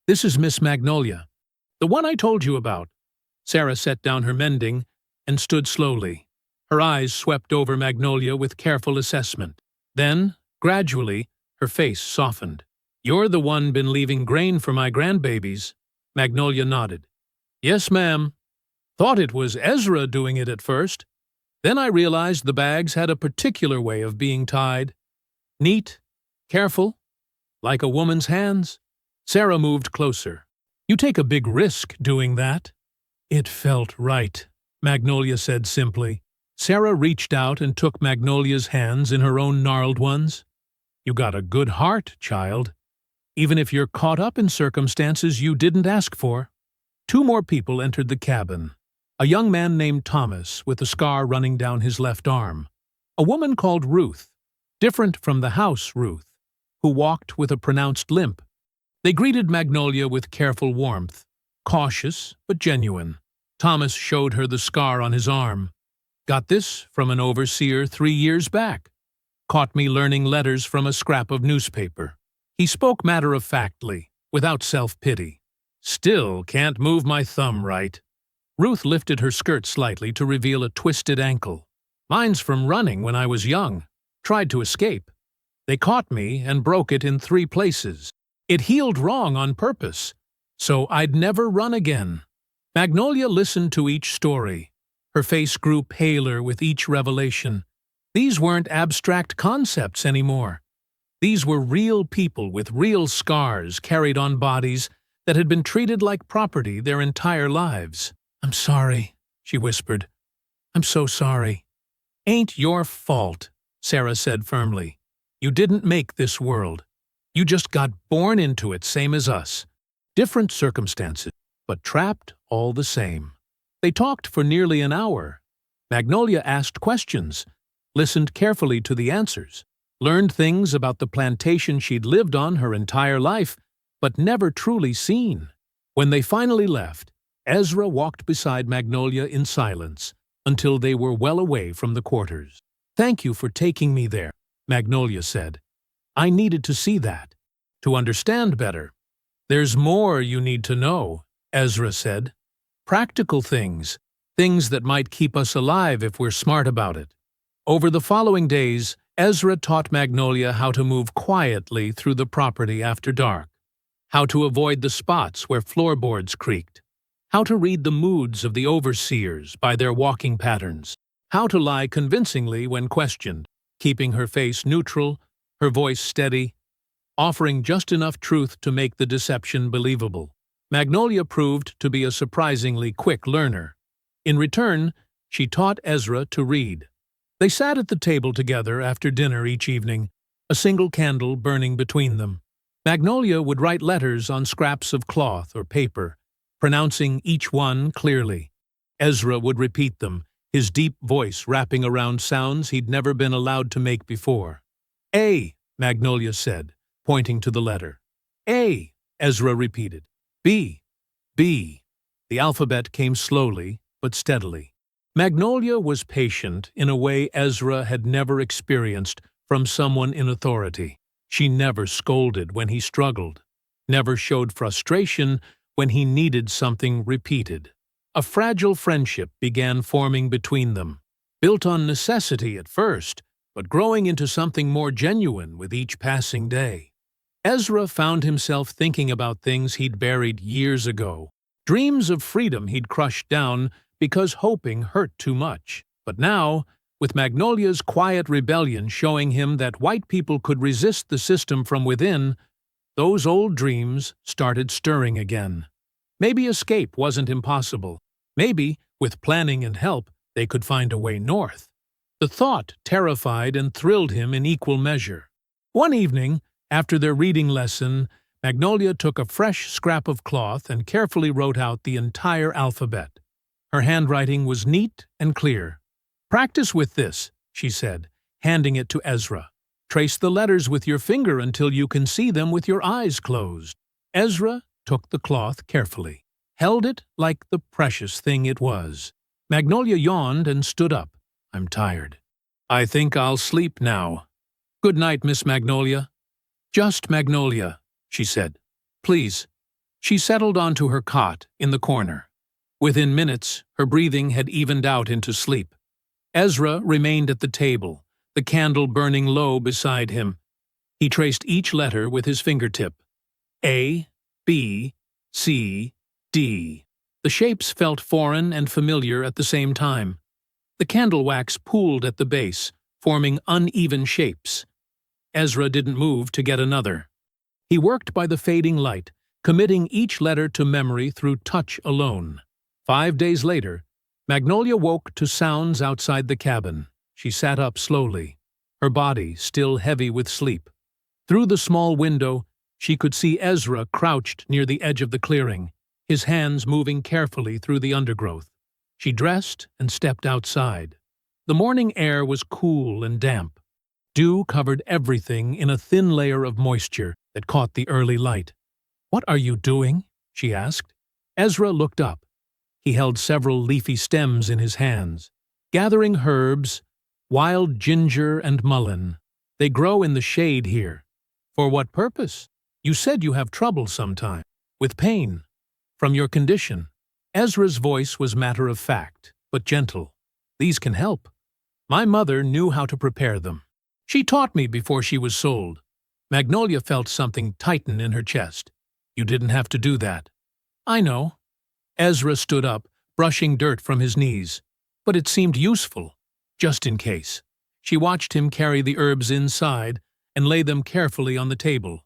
"this is Miss Magnolia. The one I told you about." Sarah set down her mending and stood slowly. Her eyes swept over Magnolia with careful assessment. Then, gradually, her face softened. You're the one been leaving grain for my grandbabies. Magnolia nodded. Yes, ma'am. Thought it was Ezra doing it at first. Then I realized the bags had a particular way of being tied. Neat, careful, like a woman's hands. Sarah moved closer. You take a big risk doing that. It felt right, Magnolia said simply. Sarah reached out and took Magnolia's hands in her own gnarled ones. You got a good heart, child, even if you're caught up in circumstances you didn't ask for. 2 more people entered the cabin. A young man named Thomas with a scar running down his left arm. A woman called Ruth, different from the house Ruth, who walked with a pronounced limp. They greeted Magnolia with careful warmth, cautious but genuine. Thomas showed her the scar on his arm. Got this from an overseer 3 years back. Caught me learning letters from a scrap of newspaper. He spoke matter-of-factly, without self-pity. Still can't move my thumb right. Ruth lifted her skirt slightly to reveal a twisted ankle. Mine's from running when I was young. Tried to escape. They caught me and broke it in 3 places. It healed wrong on purpose, so I'd never run again. Magnolia listened to each story. Her face grew paler with each revelation. These weren't abstract concepts anymore. These were real people with real scars carried on bodies that had been treated like property their entire lives. I'm sorry, she whispered. I'm so sorry. Ain't your fault, Sarah said firmly. You didn't make this world. You just got born into it, same as us. Different circumstances, but trapped all the same. They talked for nearly an hour. Magnolia asked questions, listened carefully to the answers, learned things about the plantation she'd lived on her entire life, but never truly seen. When they finally left, Ezra walked beside Magnolia in silence until they were well away from the quarters. Thank you for taking me there, Magnolia said. I needed to see that, to understand better. There's more you need to know, Ezra said. Practical things, things that might keep us alive if we're smart about it. Over the following days, Ezra taught Magnolia how to move quietly through the property after dark, how to avoid the spots where floorboards creaked, how to read the moods of the overseers by their walking patterns, how to lie convincingly when questioned, keeping her face neutral, her voice steady, offering just enough truth to make the deception believable. Magnolia proved to be a surprisingly quick learner. In return, she taught Ezra to read. They sat at the table together after dinner each evening, a single candle burning between them. Magnolia would write letters on scraps of cloth or paper, pronouncing each one clearly. Ezra would repeat them, his deep voice wrapping around sounds he'd never been allowed to make before. A, Magnolia said, pointing to the letter. A, Ezra repeated. B, B. The alphabet came slowly but steadily. Magnolia was patient in a way Ezra had never experienced from someone in authority. She never scolded when he struggled, never showed frustration when he needed something repeated. A fragile friendship began forming between them, built on necessity at first, but growing into something more genuine with each passing day. Ezra found himself thinking about things he'd buried years ago, dreams of freedom he'd crushed down because hoping hurt too much. But now, with Magnolia's quiet rebellion showing him that white people could resist the system from within, those old dreams started stirring again. Maybe escape wasn't impossible. Maybe, with planning and help, they could find a way north. The thought terrified and thrilled him in equal measure. One evening, after their reading lesson, Magnolia took a fresh scrap of cloth and carefully wrote out the entire alphabet. Her handwriting was neat and clear. "Practice with this," she said, handing it to Ezra. "Trace the letters with your finger until you can see them with your eyes closed." Ezra took the cloth carefully, held it like the precious thing it was. Magnolia yawned and stood up. "I'm tired. I think I'll sleep now. Good night, Miss Magnolia." "Just Magnolia," she said. "Please." She settled onto her cot in the corner. Within minutes, her breathing had evened out into sleep. Ezra remained at the table, the candle burning low beside him. He traced each letter with his fingertip. A, B, C, D. The shapes felt foreign and familiar at the same time. The candle wax pooled at the base, forming uneven shapes. Ezra didn't move to get another. He worked by the fading light, committing each letter to memory through touch alone. 5 days later, Magnolia woke to sounds outside the cabin. She sat up slowly, her body still heavy with sleep. Through the small window, she could see Ezra crouched near the edge of the clearing, his hands moving carefully through the undergrowth. She dressed and stepped outside. The morning air was cool and damp. Dew covered everything in a thin layer of moisture that caught the early light. "What are you doing?" she asked. Ezra looked up. He held several leafy stems in his hands. "Gathering herbs, wild ginger and mullein. They grow in the shade here." "For what purpose? You said you have trouble sometime. With pain. From your condition." Ezra's voice was matter-of-fact, but gentle. "These can help. My mother knew how to prepare them. She taught me before she was sold." Magnolia felt something tighten in her chest. "You didn't have to do that." "I know." Ezra stood up, brushing dirt from his knees. "But it seemed useful, just in case." She watched him carry the herbs inside and lay them carefully on the table.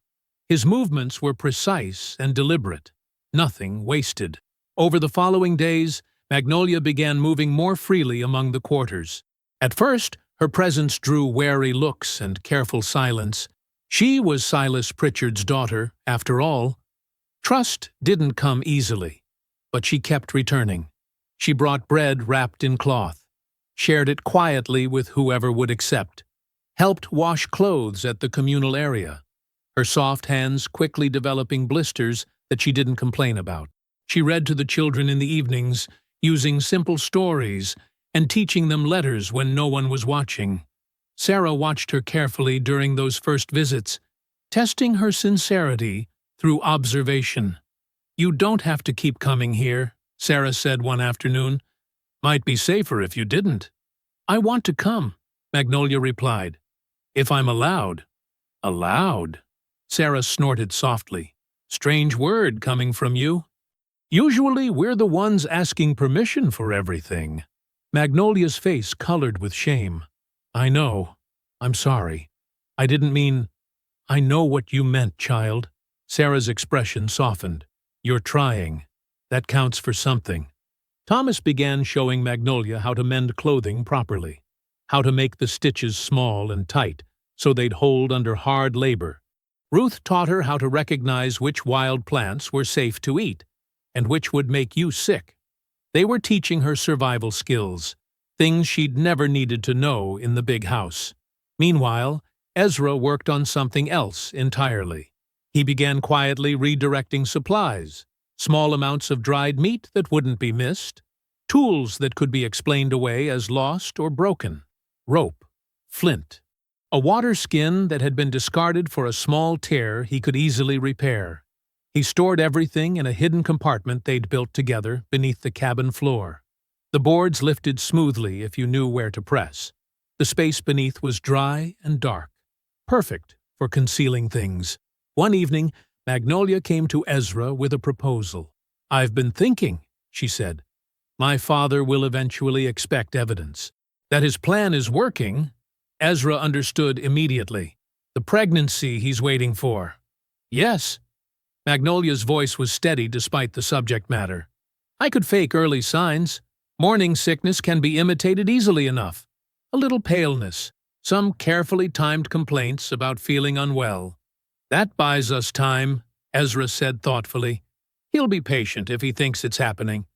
His movements were precise and deliberate, nothing wasted. Over the following days, Magnolia began moving more freely among the quarters. At first, her presence drew wary looks and careful silence. She was Silas Pritchard's daughter, after all. Trust didn't come easily, but she kept returning. She brought bread wrapped in cloth, shared it quietly with whoever would accept, helped wash clothes at the communal area, her soft hands quickly developing blisters that she didn't complain about. She read to the children in the evenings, using simple stories and teaching them letters when no one was watching. Sarah watched her carefully during those first visits, testing her sincerity through observation. "You don't have to keep coming here," Sarah said one afternoon. "Might be safer if you didn't." "I want to come," Magnolia replied. "If I'm allowed." "Allowed?" Sarah snorted softly. "Strange word coming from you. Usually we're the ones asking permission for everything." Magnolia's face colored with shame. "I know. I'm sorry. I didn't mean—" "I know what you meant, child." Sarah's expression softened. "You're trying. That counts for something." Thomas began showing Magnolia how to mend clothing properly, how to make the stitches small and tight so they'd hold under hard labor. Ruth taught her how to recognize which wild plants were safe to eat and which would make you sick. They were teaching her survival skills, things she'd never needed to know in the big house. Meanwhile, Ezra worked on something else entirely. He began quietly redirecting supplies, small amounts of dried meat that wouldn't be missed, tools that could be explained away as lost or broken, rope, flint, a water skin that had been discarded for a small tear he could easily repair. He stored everything in a hidden compartment they'd built together beneath the cabin floor. The boards lifted smoothly if you knew where to press. The space beneath was dry and dark, perfect for concealing things. One evening, Magnolia came to Ezra with a proposal. "I've been thinking," she said. "My father will eventually expect evidence. That his plan is working." Ezra understood immediately. "The pregnancy he's waiting for." "Yes." Magnolia's voice was steady despite the subject matter. "I could fake early signs. Morning sickness can be imitated easily enough. A little paleness, some carefully timed complaints about feeling unwell. That buys us time," Ezra said thoughtfully. "He'll be patient if he thinks it's happening."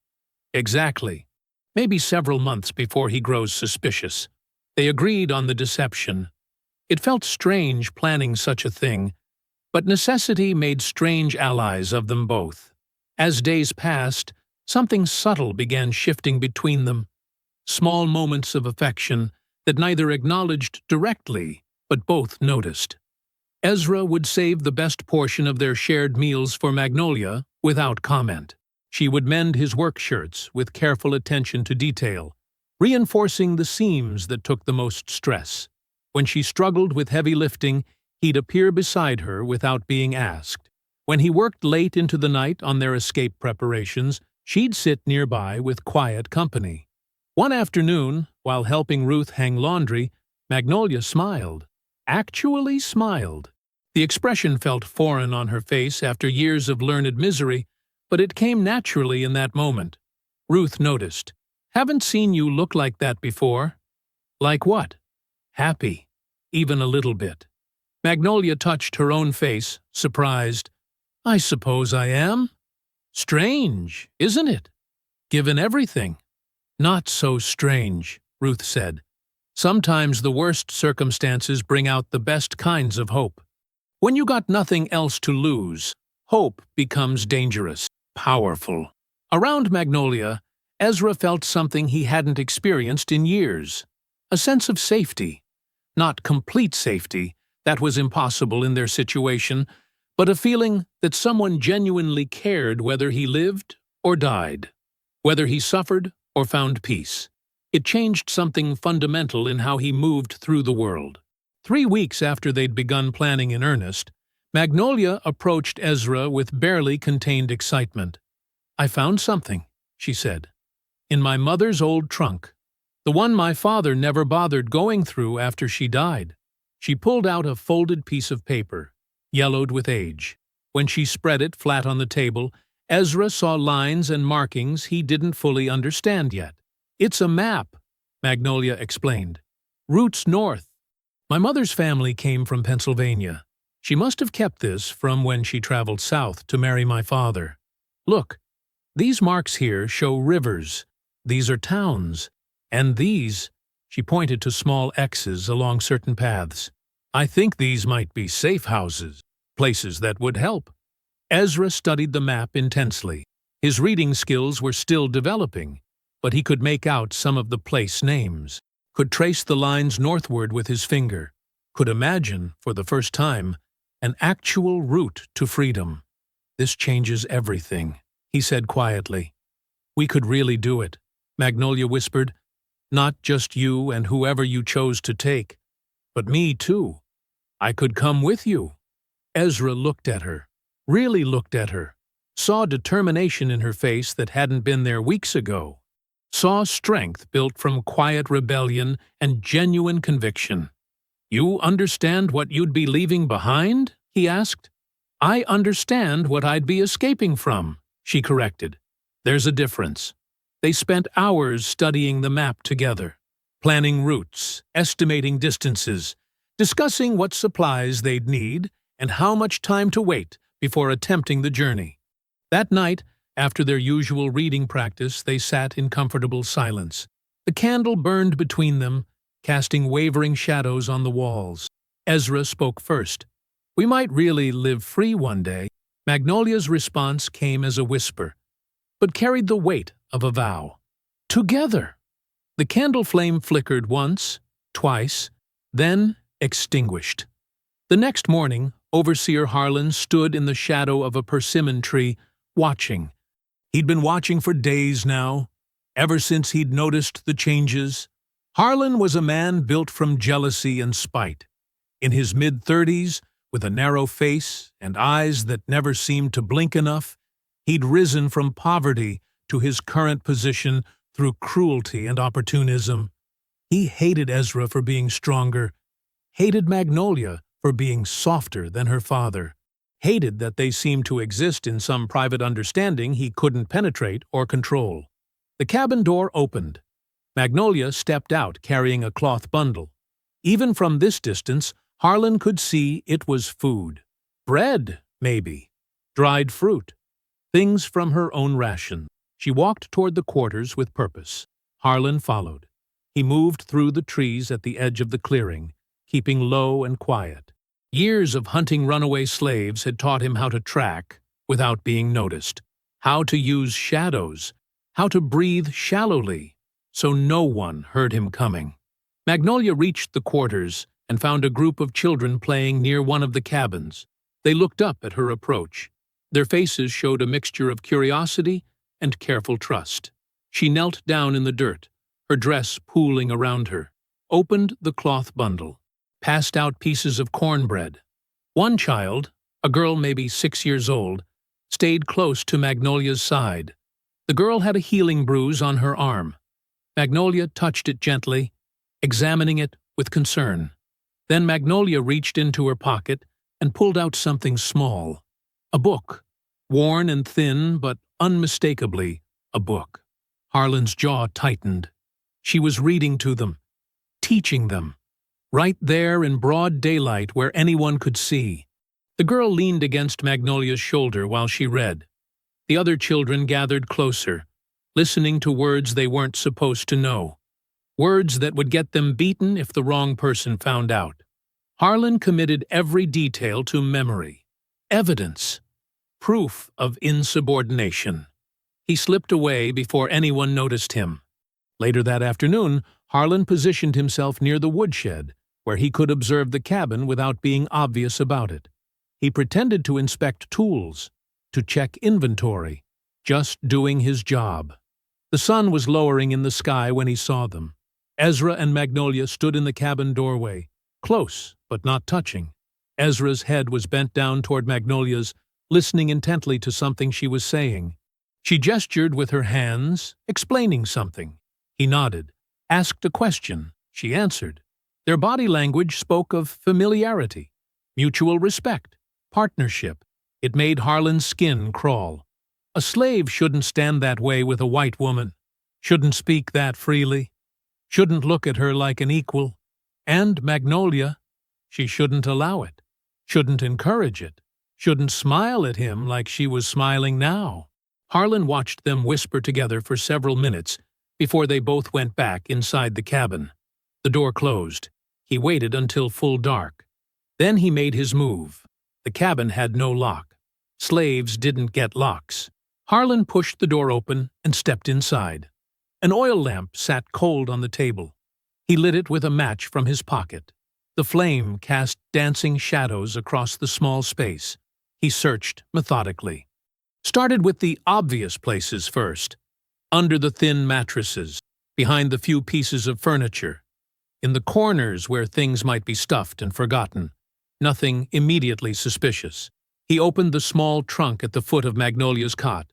"Exactly. Maybe several months before he grows suspicious." They agreed on the deception. It felt strange planning such a thing, but necessity made strange allies of them both. As days passed, something subtle began shifting between them. Small moments of affection that neither acknowledged directly, but both noticed. Ezra would save the best portion of their shared meals for Magnolia without comment. She would mend his work shirts with careful attention to detail, reinforcing the seams that took the most stress. When she struggled with heavy lifting, He'd appear beside her without being asked. When he worked late into the night on their escape preparations, she'd sit nearby with quiet company. One afternoon, while helping Ruth hang laundry, Magnolia smiled. Actually smiled. The expression felt foreign on her face after years of learned misery, but it came naturally in that moment. Ruth noticed. "Haven't seen you look like that before." "Like what?" "Happy. Even a little bit." Magnolia touched her own face, surprised. "I suppose I am. Strange, isn't it? Given everything." "Not so strange," Ruth said. "Sometimes the worst circumstances bring out the best kinds of hope. When you got nothing else to lose, hope becomes dangerous, powerful." Around Magnolia, Ezra felt something he hadn't experienced in years. A sense of safety. Not complete safety, that was impossible in their situation, but a feeling that someone genuinely cared whether he lived or died, whether he suffered or found peace. It changed something fundamental in how he moved through the world. 3 weeks after they'd begun planning in earnest, Magnolia approached Ezra with barely contained excitement. "I found something," she said. "In my mother's old trunk. The one my father never bothered going through after she died." She pulled out a folded piece of paper, yellowed with age. When she spread it flat on the table, Ezra saw lines and markings he didn't fully understand yet. "It's a map," Magnolia explained. "Roots north. My mother's family came from Pennsylvania. She must have kept this from when she traveled south to marry my father. Look, these marks here show rivers. These are towns. And these," she pointed to small X's along certain paths. "I think these might be safe houses, places that would help." Ezra studied the map intensely. His reading skills were still developing, but he could make out some of the place names, could trace the lines northward with his finger, could imagine, for the first time, an actual route to freedom. "This changes everything," he said quietly. "We could really do it," Magnolia whispered. "Not just you and whoever you chose to take, but me too. I could come with you." Ezra looked at her, really looked at her, saw determination in her face that hadn't been there weeks ago, saw strength built from quiet rebellion and genuine conviction. "You understand what you'd be leaving behind?" he asked. "I understand what I'd be escaping from," she corrected. "There's a difference." They spent hours studying the map together, planning routes, estimating distances, discussing what supplies they'd need and how much time to wait before attempting the journey. That night, after their usual reading practice, they sat in comfortable silence. The candle burned between them, casting wavering shadows on the walls. Ezra spoke first. "We might really live free one day." Magnolia's response came as a whisper, but carried the weight of a vow. "Together!" The candle flame flickered once, twice, then extinguished. The next morning, Overseer Harlan stood in the shadow of a persimmon tree, watching. He'd been watching for days now, ever since he'd noticed the changes. Harlan was a man built from jealousy and spite. In his mid-30s, with a narrow face and eyes that never seemed to blink enough, he'd risen from poverty to his current position through cruelty and opportunism. He hated Ezra for being stronger, hated Magnolia for being softer than her father, hated that they seemed to exist in some private understanding he couldn't penetrate or control. The cabin door opened. Magnolia stepped out carrying a cloth bundle. Even from this distance, Harlan could see it was food. Bread, maybe. Dried fruit. Things from her own ration. She walked toward the quarters with purpose. Harlan followed. He moved through the trees at the edge of the clearing, keeping low and quiet. Years of hunting runaway slaves had taught him how to track without being noticed, how to use shadows, how to breathe shallowly, so no one heard him coming. Magnolia reached the quarters and found a group of children playing near one of the cabins. They looked up at her approach. Their faces showed a mixture of curiosity and careful trust. She knelt down in the dirt, her dress pooling around her, opened the cloth bundle, passed out pieces of cornbread, One child, a girl maybe 6 years old, stayed close to Magnolia's side. The girl had a healing bruise on her arm. Magnolia touched it gently, examining it with concern. Then Magnolia reached into her pocket and pulled out something small. A book, worn and thin, but unmistakably a book. Harlan's jaw tightened. She was reading to them, teaching them, right there in broad daylight where anyone could see. The girl leaned against Magnolia's shoulder while she read. The other children gathered closer, listening to words they weren't supposed to know. Words that would get them beaten if the wrong person found out. Harlan committed every detail to memory. Evidence. Proof of insubordination. He slipped away before anyone noticed him. Later that afternoon, Harlan positioned himself near the woodshed, where he could observe the cabin without being obvious about it. He pretended to inspect tools, to check inventory, just doing his job. The sun was lowering in the sky when he saw them. Ezra and Magnolia stood in the cabin doorway, close but not touching. Ezra's head was bent down toward Magnolia's, listening intently to something she was saying. She gestured with her hands, explaining something. He nodded, asked a question. She answered. Their body language spoke of familiarity, mutual respect, partnership. It made Harlan's skin crawl. A slave shouldn't stand that way with a white woman, shouldn't speak that freely, shouldn't look at her like an equal. And Magnolia, she shouldn't allow it, shouldn't encourage it, shouldn't smile at him like she was smiling now. Harlan watched them whisper together for several minutes before they both went back inside the cabin. The door closed. He waited until full dark. Then he made his move. The cabin had no lock. Slaves didn't get locks. Harlan pushed the door open and stepped inside. An oil lamp sat cold on the table. He lit it with a match from his pocket. The flame cast dancing shadows across the small space. He searched methodically. Started with the obvious places first. Under the thin mattresses, behind the few pieces of furniture, in the corners where things might be stuffed and forgotten. Nothing immediately suspicious. He opened the small trunk at the foot of Magnolia's cot,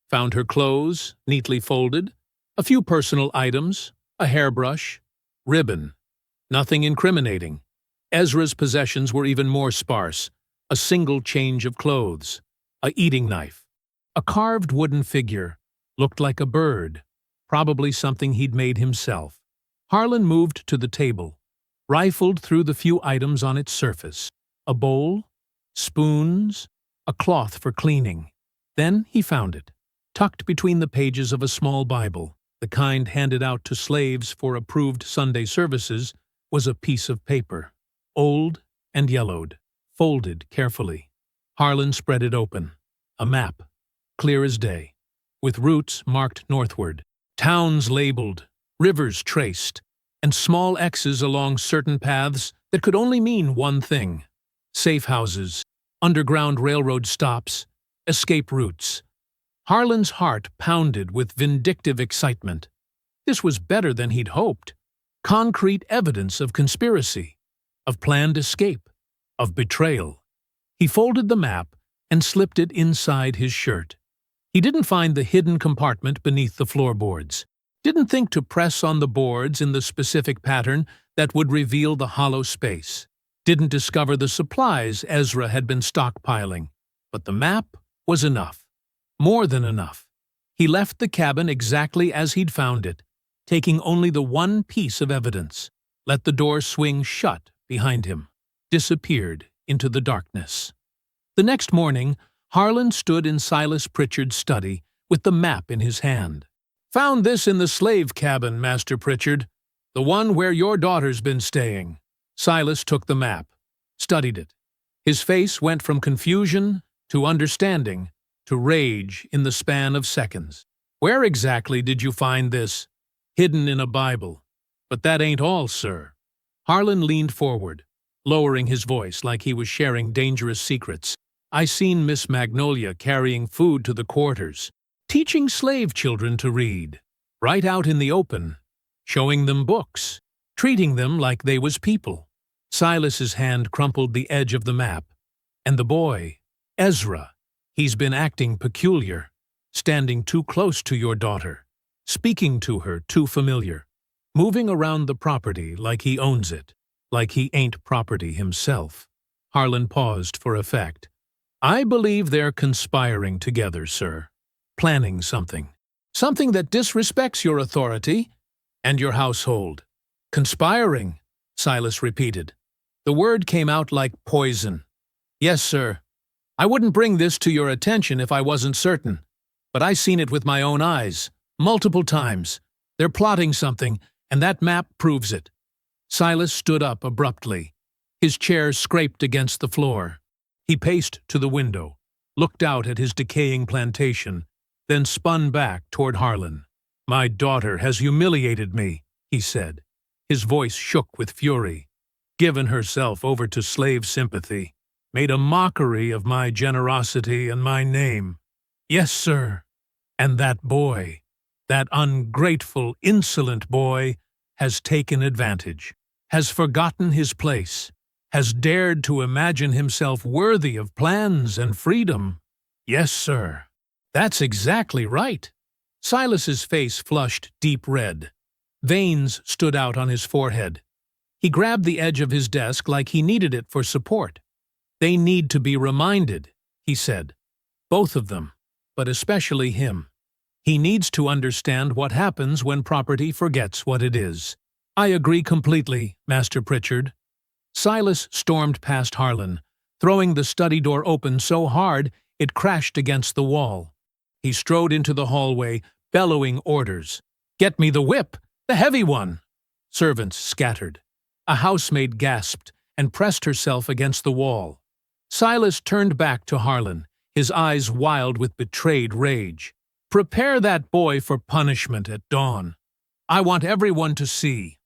found her clothes, neatly folded, a few personal items, a hairbrush, ribbon. Nothing incriminating. Ezra's possessions were even more sparse. A single change of clothes, a eating knife, a carved wooden figure, looked like a bird, probably something he'd made himself. Harlan moved to the table, rifled through the few items on its surface. A bowl, spoons, a cloth for cleaning. Then he found it, tucked between the pages of a small Bible. The kind handed out to slaves for approved Sunday services was a piece of paper, old and yellowed, folded carefully. Harlan spread it open. A map, clear as day, with routes marked northward, towns labeled, rivers traced, and small X's along certain paths that could only mean one thing: safe houses, underground railroad stops, escape routes. Harlan's heart pounded with vindictive excitement. This was better than he'd hoped. Concrete evidence of conspiracy, of planned escape, of betrayal. He folded the map and slipped it inside his shirt. He didn't find the hidden compartment beneath the floorboards. Didn't think to press on the boards in the specific pattern that would reveal the hollow space. Didn't discover the supplies Ezra had been stockpiling. But the map was enough. More than enough. He left the cabin exactly as he'd found it, taking only the one piece of evidence, let the door swing shut behind him, disappeared into the darkness. The next morning, Harlan stood in Silas Pritchard's study with the map in his hand. "Found this in the slave cabin, Master Pritchard, the one where your daughter's been staying." Silas took the map, studied it. His face went from confusion to understanding to rage in the span of seconds. "Where exactly did you find this?" "Hidden in a Bible. But that ain't all, sir." Harlan leaned forward, lowering his voice like he was sharing dangerous secrets. "I seen Miss Magnolia carrying food to the quarters, teaching slave children to read, right out in the open, showing them books, treating them like they was people." Silas's hand crumpled the edge of the map. And the boy, Ezra, he's been acting peculiar, standing too close to your daughter, speaking to her too familiar, moving around the property like he owns it, like he ain't property himself. Harlan paused for effect. I believe they're conspiring together, sir, planning something. Something that disrespects your authority and your household. Conspiring, Silas repeated. The word came out like poison. Yes, sir. I wouldn't bring this to your attention if I wasn't certain, but I seen it with my own eyes, multiple times. They're plotting something, and that map proves it. Silas stood up abruptly. His chair scraped against the floor. He paced to the window, looked out at his decaying plantation, then spun back toward Harlan. My daughter has humiliated me, he said. His voice shook with fury. Given herself over to slave sympathy. Made a mockery of my generosity and my name. Yes, sir. And that boy, that ungrateful, insolent boy, has taken advantage, has forgotten his place, has dared to imagine himself worthy of plans and freedom. Yes, sir. That's exactly right. Silas's face flushed deep red. Veins stood out on his forehead. He grabbed the edge of his desk like he needed it for support. They need to be reminded, he said. Both of them, but especially him. He needs to understand what happens when property forgets what it is. I agree completely, Master Pritchard. Silas stormed past Harlan, throwing the study door open so hard it crashed against the wall. He strode into the hallway, bellowing orders. Get me the whip, the heavy one. Servants scattered. A housemaid gasped and pressed herself against the wall. Silas turned back to Harlan, his eyes wild with betrayed rage. Prepare that boy for punishment at dawn. I want everyone to see.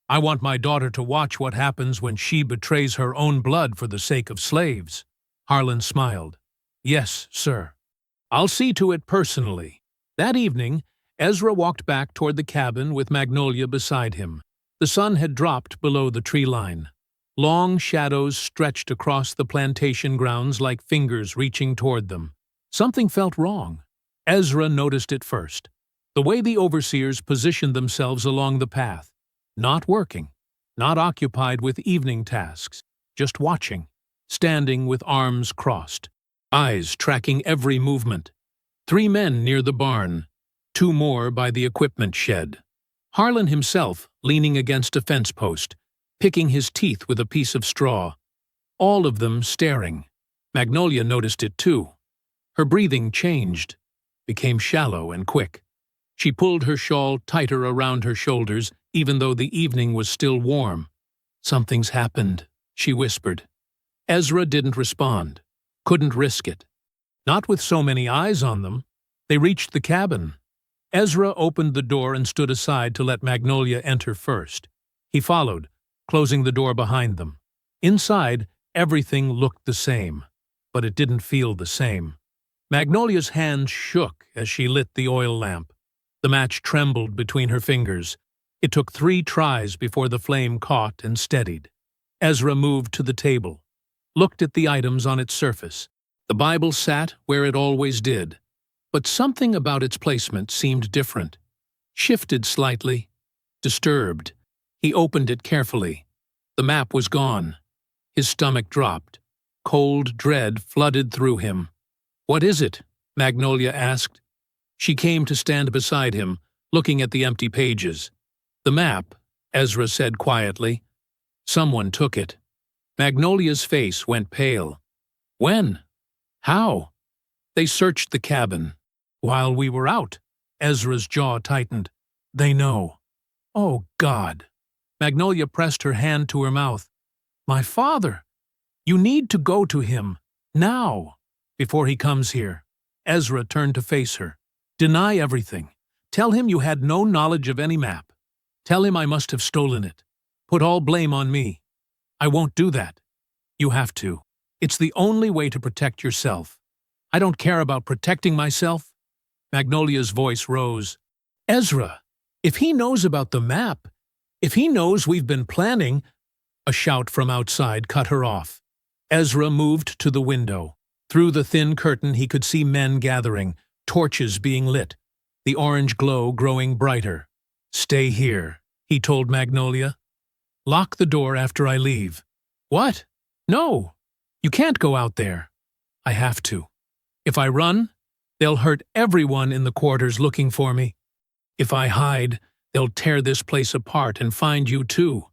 I want my daughter to watch what happens when she betrays her own blood for the sake of slaves. Harlan smiled. Yes, sir. I'll see to it personally. That evening, Ezra walked back toward the cabin with Magnolia beside him. The sun had dropped below the tree line. Long shadows stretched across the plantation grounds like fingers reaching toward them. Something felt wrong. Ezra noticed it first. The way the overseers positioned themselves along the path. Not working, not occupied with evening tasks, just watching, standing with arms crossed, eyes tracking every movement. 3 men near the barn, 2 more by the equipment shed. Harlan himself leaning against a fence post, picking his teeth with a piece of straw. All of them staring. Magnolia noticed it too. Her breathing changed, became shallow and quick. She pulled her shawl tighter around her shoulders, even though the evening was still warm. Something's happened, she whispered. Ezra didn't respond, couldn't risk it. Not with so many eyes on them. They reached the cabin. Ezra opened the door and stood aside to let Magnolia enter first. He followed, closing the door behind them. Inside, everything looked the same, but it didn't feel the same. Magnolia's hands shook as she lit the oil lamp. The match trembled between her fingers. It took 3 tries before the flame caught and steadied. Ezra moved to the table, looked at the items on its surface. The Bible sat where it always did, but something about its placement seemed different. Shifted slightly, disturbed. He opened it carefully. The map was gone. His stomach dropped. Cold dread flooded through him. What is it? Magnolia asked. She came to stand beside him, looking at the empty pages. The map, Ezra said quietly. Someone took it. Magnolia's face went pale. When? How? They searched the cabin. While we were out. Ezra's jaw tightened. They know. Oh, God. Magnolia pressed her hand to her mouth. My father. You need to go to him. Now. Before he comes here. Ezra turned to face her. Deny everything. Tell him you had no knowledge of any map. Tell him I must have stolen it. Put all blame on me. I won't do that. You have to. It's the only way to protect yourself. I don't care about protecting myself. Magnolia's voice rose. Ezra, if he knows about the map, if he knows we've been planning... A shout from outside cut her off. Ezra moved to the window. Through the thin curtain he could see men gathering, torches being lit, the orange glow growing brighter. "Stay here," he told Magnolia. "Lock the door after I leave." "What? No! You can't go out there." "I have to. If I run, they'll hurt everyone in the quarters looking for me. If I hide, they'll tear this place apart and find you too."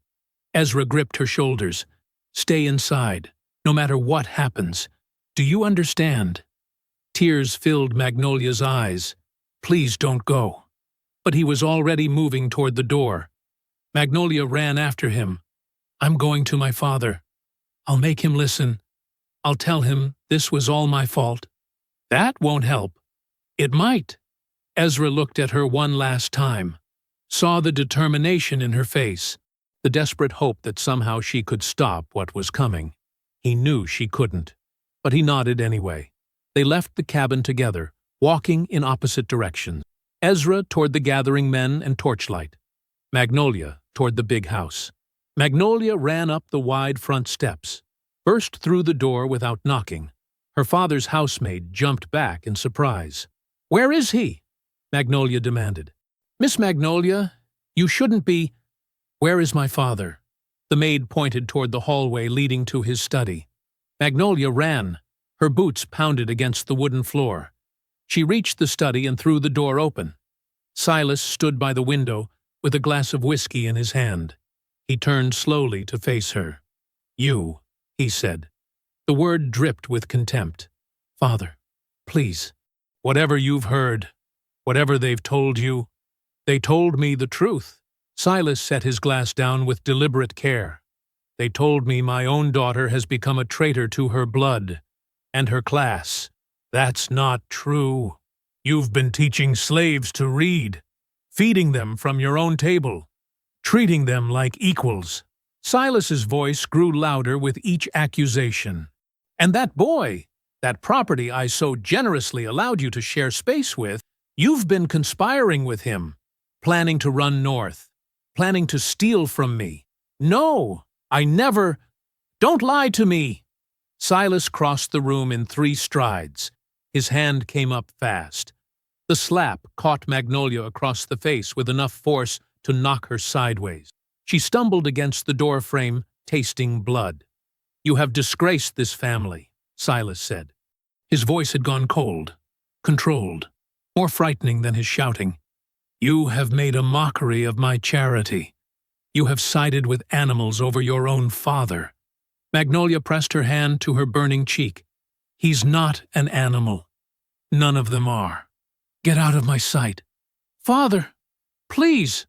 Ezra gripped her shoulders. "Stay inside, no matter what happens. Do you understand?" Tears filled Magnolia's eyes. "Please don't go." But he was already moving toward the door. Magnolia ran after him. "I'm going to my father. I'll make him listen. I'll tell him this was all my fault." "That won't help." "It might." Ezra looked at her one last time, saw the determination in her face, the desperate hope that somehow she could stop what was coming. He knew she couldn't, but he nodded anyway. They left the cabin together, walking in opposite directions. Ezra toward the gathering men and torchlight. Magnolia toward the big house. Magnolia ran up the wide front steps, burst through the door without knocking. Her father's housemaid jumped back in surprise. "Where is he?" Magnolia demanded. "Miss Magnolia, you shouldn't be—" "Where is my father?" The maid pointed toward the hallway leading to his study. Magnolia ran. Her boots pounded against the wooden floor. She reached the study and threw the door open. Silas stood by the window with a glass of whiskey in his hand. He turned slowly to face her. "You," he said. The word dripped with contempt. "Father, please." "Whatever you've heard, whatever they've told you, they told me the truth." Silas set his glass down with deliberate care. "They told me my own daughter has become a traitor to her blood and her class. That's not true. You've been teaching slaves to read, feeding them from your own table, treating them like equals." Silas's voice grew louder with each accusation. "And that boy, that property I so generously allowed you to share space with, you've been conspiring with him, planning to run north, planning to steal from me." "No, I never— Don't lie to me!" Silas crossed the room in 3 strides. His hand came up fast. The slap caught Magnolia across the face with enough force to knock her sideways. She stumbled against the door frame, tasting blood. "You have disgraced this family," Silas said. His voice had gone cold, controlled, more frightening than his shouting. "You have made a mockery of my charity. You have sided with animals over your own father." Magnolia pressed her hand to her burning cheek. "He's not an animal. None of them are. Get out of my sight." "Father, please!"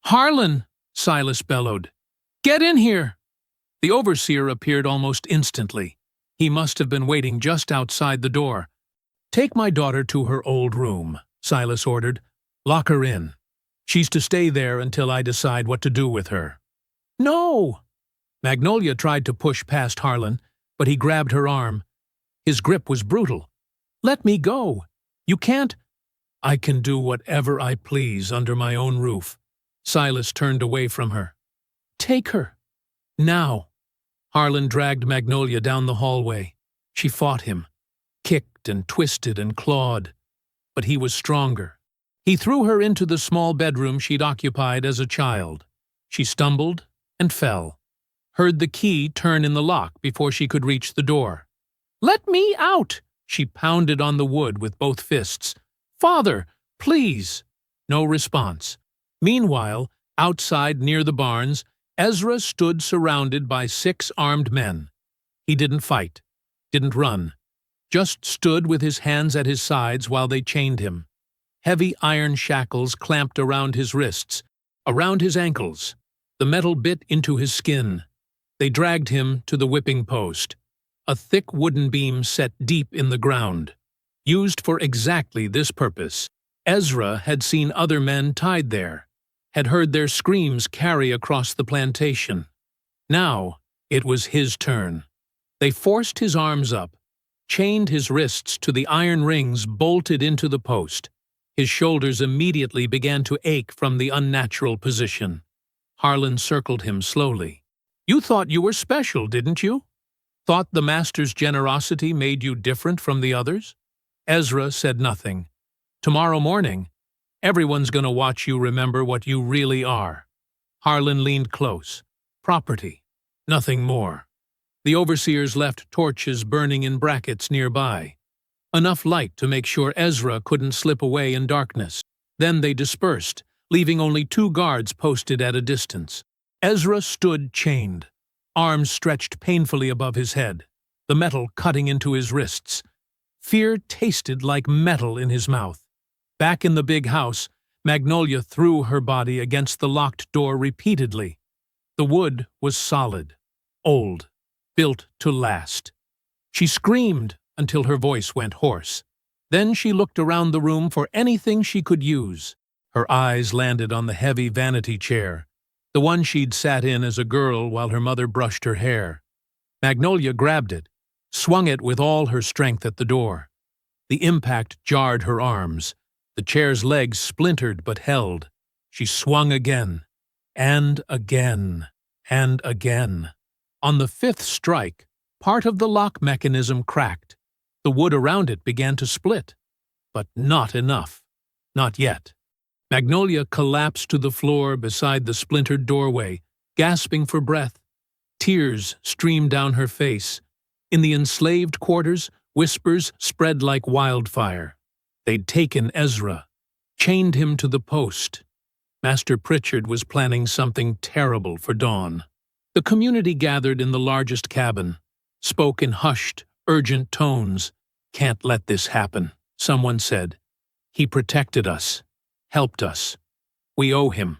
"Harlan!" Silas bellowed. "Get in here!" The overseer appeared almost instantly. He must have been waiting just outside the door. "Take my daughter to her old room," Silas ordered. "Lock her in. She's to stay there until I decide what to do with her." "No!" Magnolia tried to push past Harlan, but he grabbed her arm. His grip was brutal. "Let me go. You can't—" "I can do whatever I please under my own roof." Silas turned away from her. "Take her. Now." Harlan dragged Magnolia down the hallway. She fought him, kicked and twisted and clawed. But he was stronger. He threw her into the small bedroom she'd occupied as a child. She stumbled and fell, heard the key turn in the lock before she could reach the door. "Let me out!" She pounded on the wood with both fists. "Father, please!" No response. Meanwhile, outside near the barns, Ezra stood surrounded by 6 armed men. He didn't fight, didn't run, just stood with his hands at his sides while they chained him. Heavy iron shackles clamped around his wrists, around his ankles. The metal bit into his skin. They dragged him to the whipping post, a thick wooden beam set deep in the ground, used for exactly this purpose. Ezra had seen other men tied there, had heard their screams carry across the plantation. Now it was his turn. They forced his arms up, chained his wrists to the iron rings bolted into the post. His shoulders immediately began to ache from the unnatural position. Harlan circled him slowly. "You thought you were special, didn't you? Thought the master's generosity made you different from the others? Ezra said nothing. Tomorrow morning, everyone's going to watch you remember what you really are. Harlan leaned close. Property. Nothing more. The overseers left torches burning in brackets nearby. Enough light to make sure Ezra couldn't slip away in darkness. Then they dispersed, leaving only 2 guards posted at a distance. Ezra stood chained, arms stretched painfully above his head, the metal cutting into his wrists. Fear tasted like metal in his mouth. Back in the big house, Magnolia threw her body against the locked door repeatedly. The wood was solid, old, built to last. She screamed until her voice went hoarse. Then she looked around the room for anything she could use. Her eyes landed on the heavy vanity chair, the one she'd sat in as a girl while her mother brushed her hair. Magnolia grabbed it, swung it with all her strength at the door. The impact jarred her arms. The chair's legs splintered but held. She swung again, and again, and again. On the 5th strike, part of the lock mechanism cracked. The wood around it began to split. But not enough. Not yet. Magnolia collapsed to the floor beside the splintered doorway, gasping for breath. Tears streamed down her face. In the enslaved quarters, whispers spread like wildfire. They'd taken Ezra, chained him to the post. Master Pritchard was planning something terrible for Dawn. The community gathered in the largest cabin, spoke in hushed, urgent tones. "Can't let this happen," someone said. "He protected us, helped us. We owe him.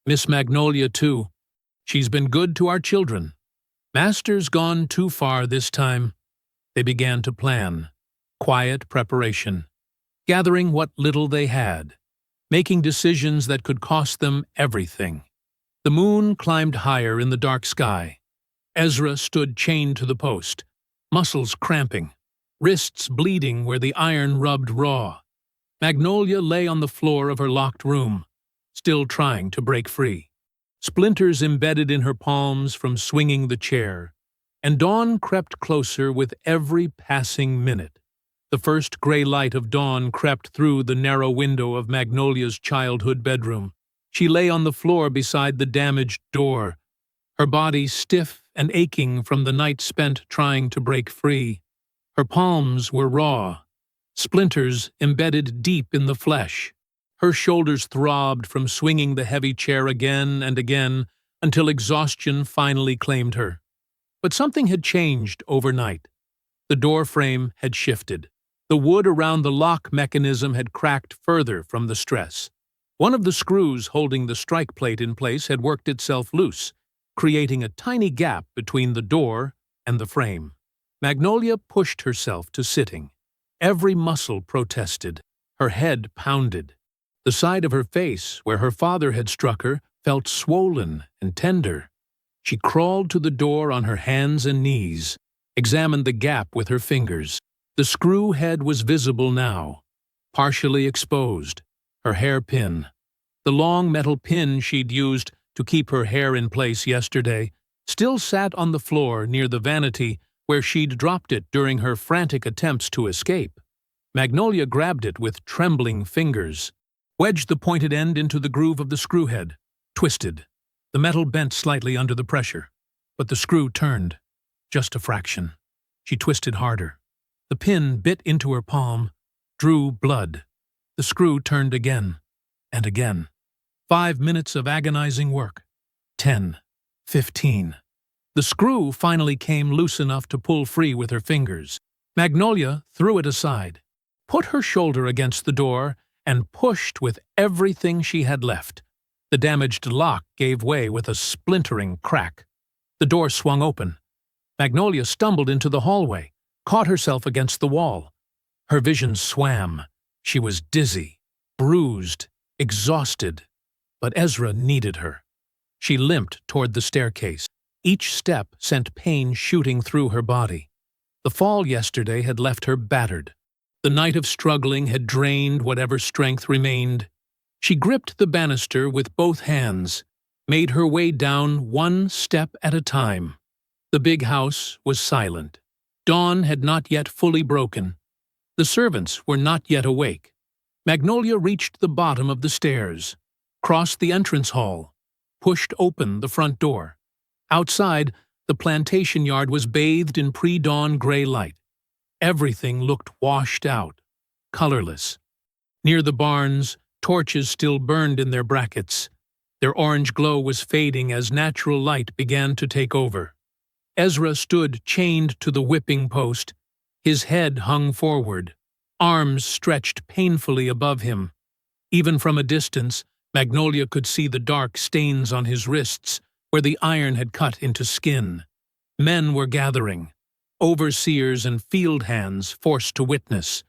Miss Magnolia, too. She's been good to our children. Master's gone too far this time." They began to plan. Quiet preparation. Gathering what little they had. Making decisions that could cost them everything. The moon climbed higher in the dark sky. Ezra stood chained to the post, muscles cramping, wrists bleeding where the iron rubbed raw. Magnolia lay on the floor of her locked room, still trying to break free. Splinters embedded in her palms from swinging the chair, and dawn crept closer with every passing minute. The first gray light of dawn crept through the narrow window of Magnolia's childhood bedroom. She lay on the floor beside the damaged door, her body stiff and aching from the night spent trying to break free. Her palms were raw, splinters embedded deep in the flesh. Her shoulders throbbed from swinging the heavy chair again and again until exhaustion finally claimed her. But something had changed overnight. The door frame had shifted. The wood around the lock mechanism had cracked further from the stress. One of the screws holding the strike plate in place had worked itself loose, creating a tiny gap between the door and the frame. Magnolia pushed herself to sitting. Every muscle protested. Her head pounded. The side of her face, where her father had struck her, felt swollen and tender. She crawled to the door on her hands and knees, examined the gap with her fingers. The screw head was visible now, partially exposed. Her hairpin, the long metal pin she'd used to keep her hair in place yesterday, still sat on the floor near the vanity where she'd dropped it during her frantic attempts to escape. Magnolia grabbed it with trembling fingers, wedged the pointed end into the groove of the screw head, twisted. The metal bent slightly under the pressure, but the screw turned, just a fraction. She twisted harder. The pin bit into her palm, drew blood. The screw turned again, and again. 5 minutes of agonizing work. 10, 15. The screw finally came loose enough to pull free with her fingers. Magnolia threw it aside, put her shoulder against the door, and pushed with everything she had left. The damaged lock gave way with a splintering crack. The door swung open. Magnolia stumbled into the hallway, caught herself against the wall. Her vision swam. She was dizzy, bruised, exhausted. But Ezra needed her. She limped toward the staircase. Each step sent pain shooting through her body. The fall yesterday had left her battered. The night of struggling had drained whatever strength remained. She gripped the banister with both hands, made her way down one step at a time. The The big house was silent. Dawn had not yet fully broken. The servants were not yet awake. Magnolia reached the bottom of the stairs, crossed the entrance hall, pushed open the front door. Outside, the plantation yard was bathed in pre-dawn gray light. Everything looked washed out, colorless. Near the barns, torches still burned in their brackets. Their orange glow was fading as natural light began to take over. Ezra stood chained to the whipping post. His head hung forward, arms stretched painfully above him. Even from a distance, Magnolia could see the dark stains on his wrists where the iron had cut into skin. Men were gathering, overseers and field hands forced to witness.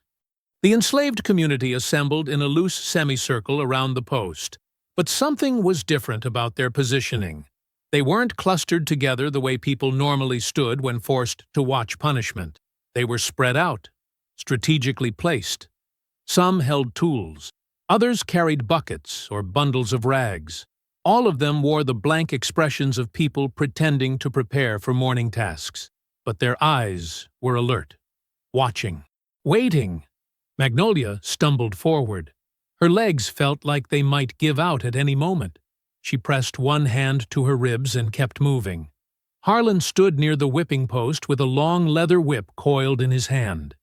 The enslaved community assembled in a loose semicircle around the post, but something was different about their positioning. They weren't clustered together the way people normally stood when forced to watch punishment. They were spread out, strategically placed. Some held tools. Others carried buckets or bundles of rags. All of them wore the blank expressions of people pretending to prepare for morning tasks. But their eyes were alert, watching, waiting. Magnolia stumbled forward. Her legs felt like they might give out at any moment. She pressed one hand to her ribs and kept moving. Harlan stood near the whipping post with a long leather whip coiled in his hand.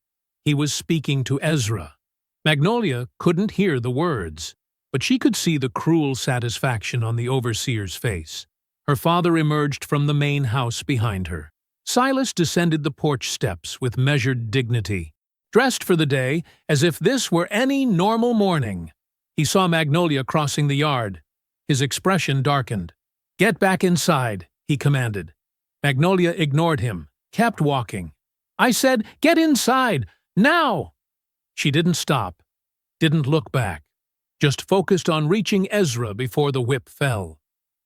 He was speaking to Ezra. Magnolia couldn't hear the words, but she could see the cruel satisfaction on the overseer's face. Her father emerged from the main house behind her. Silas descended the porch steps with measured dignity, dressed for the day as if this were any normal morning. He saw Magnolia crossing the yard. His expression darkened. "Get back inside," he commanded. Magnolia ignored him, kept walking. "I said, get inside, now!" She didn't stop, didn't look back, just focused on reaching Ezra before the whip fell.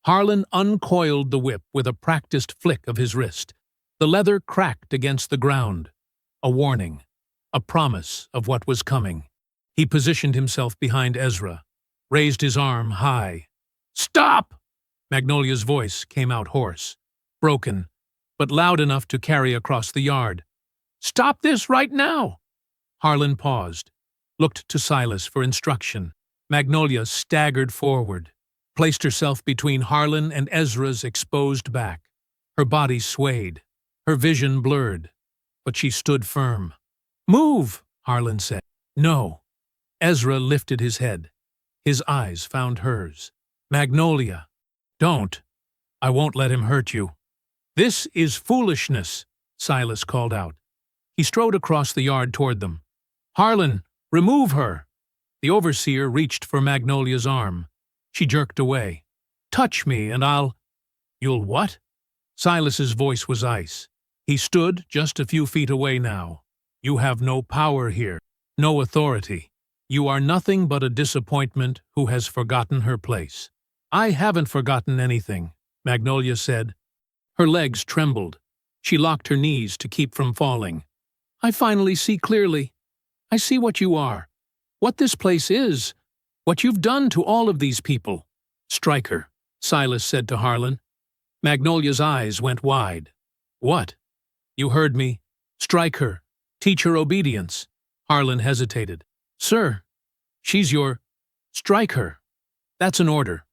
Harlan uncoiled the whip with a practiced flick of his wrist. The leather cracked against the ground. A warning, a promise of what was coming. He positioned himself behind Ezra, raised his arm high. "Stop!" Magnolia's voice came out hoarse, broken, but loud enough to carry across the yard. "Stop this right now!" Harlan paused, looked to Silas for instruction. Magnolia staggered forward, placed herself between Harlan and Ezra's exposed back. Her body swayed, her vision blurred, but she stood firm. "Move," Harlan said. "No." Ezra lifted his head. His eyes found hers. "Magnolia, don't. I won't let him hurt you." "This is foolishness," Silas called out. He strode across the yard toward them. "Harlan, remove her!" The overseer reached for Magnolia's arm. She jerked away. "Touch me and I'll—" "You'll what?" Silas's voice was ice. He stood just a few feet away now. "You have no power here, no authority. You are nothing but a disappointment who has forgotten her place." "I haven't forgotten anything," Magnolia said. Her legs trembled. She locked her knees to keep from falling. "I finally see clearly. I see what you are, what this place is, what you've done to all of these people." "Strike her," Silas said to Harlan. Magnolia's eyes went wide. "What?" "You heard me. Strike her. Teach her obedience." Harlan hesitated. "Sir, she's your—" "Strike her. That's an order."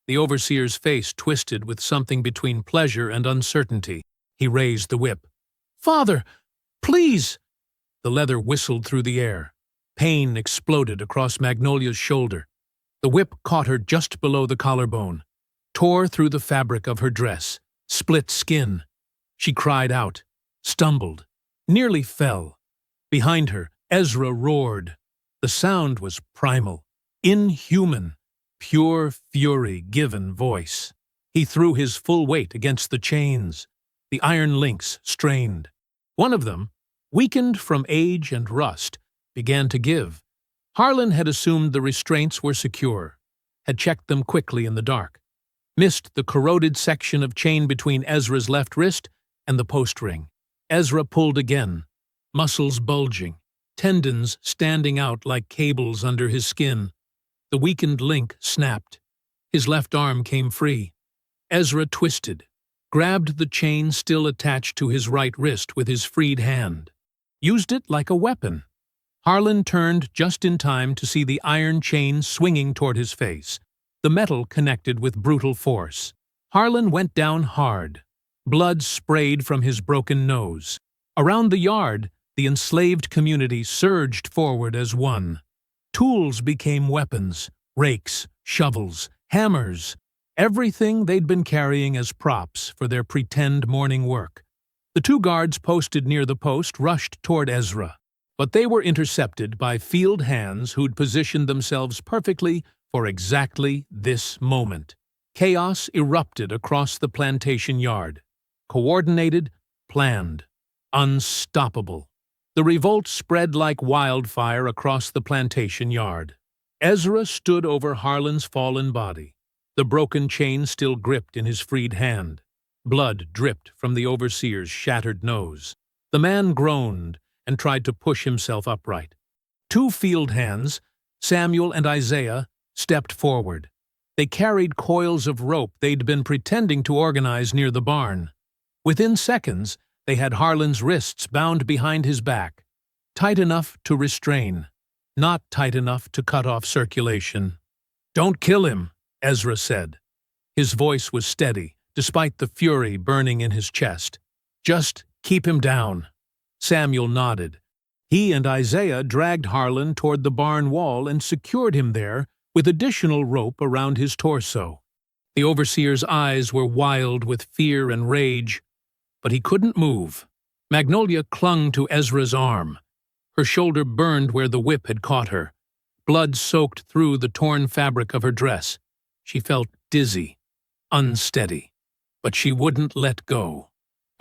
The overseer's face twisted with something between pleasure and uncertainty. He raised the whip. "Father, please!" The leather whistled through the air. Pain exploded across Magnolia's shoulder. The whip caught her just below the collarbone, tore through the fabric of her dress, split skin. She cried out, stumbled, nearly fell. Behind her, Ezra roared. The sound was primal, inhuman, pure fury given voice. He threw his full weight against the chains. The iron links strained. One of them, weakened from age and rust, began to give. Harlan had assumed the restraints were secure, had checked them quickly in the dark, missed the corroded section of chain between Ezra's left wrist and the post ring. Ezra pulled again, muscles bulging, tendons standing out like cables under his skin. The weakened link snapped. His left arm came free. Ezra twisted, grabbed the chain still attached to his right wrist with his freed hand. Used it like a weapon. Harlan turned just in time to see the iron chain swinging toward his face. The metal connected with brutal force. Harlan went down hard. Blood sprayed from his broken nose. Around the yard, the enslaved community surged forward as one. Tools became weapons, rakes, shovels, hammers, everything they'd been carrying as props for their pretend morning work. The two guards posted near the post rushed toward Ezra, but they were intercepted by field hands who'd positioned themselves perfectly for exactly this moment. Chaos erupted across the plantation yard. Coordinated, planned, unstoppable. The revolt spread like wildfire across the plantation yard. Ezra stood over Harlan's fallen body, the broken chain still gripped in his freed hand. Blood dripped from the overseer's shattered nose. The man groaned and tried to push himself upright. Two field hands, Samuel and Isaiah, stepped forward. They carried coils of rope they'd been pretending to organize near the barn. Within seconds, they had Harlan's wrists bound behind his back, tight enough to restrain, not tight enough to cut off circulation. "Don't kill him," Ezra said. His voice was steady, despite the fury burning in his chest. "Just keep him down." Samuel nodded. He and Isaiah dragged Harlan toward the barn wall and secured him there with additional rope around his torso. The overseer's eyes were wild with fear and rage, but he couldn't move. Magnolia clung to Ezra's arm. Her shoulder burned where the whip had caught her. Blood soaked through the torn fabric of her dress. She felt dizzy, unsteady, but she wouldn't let go.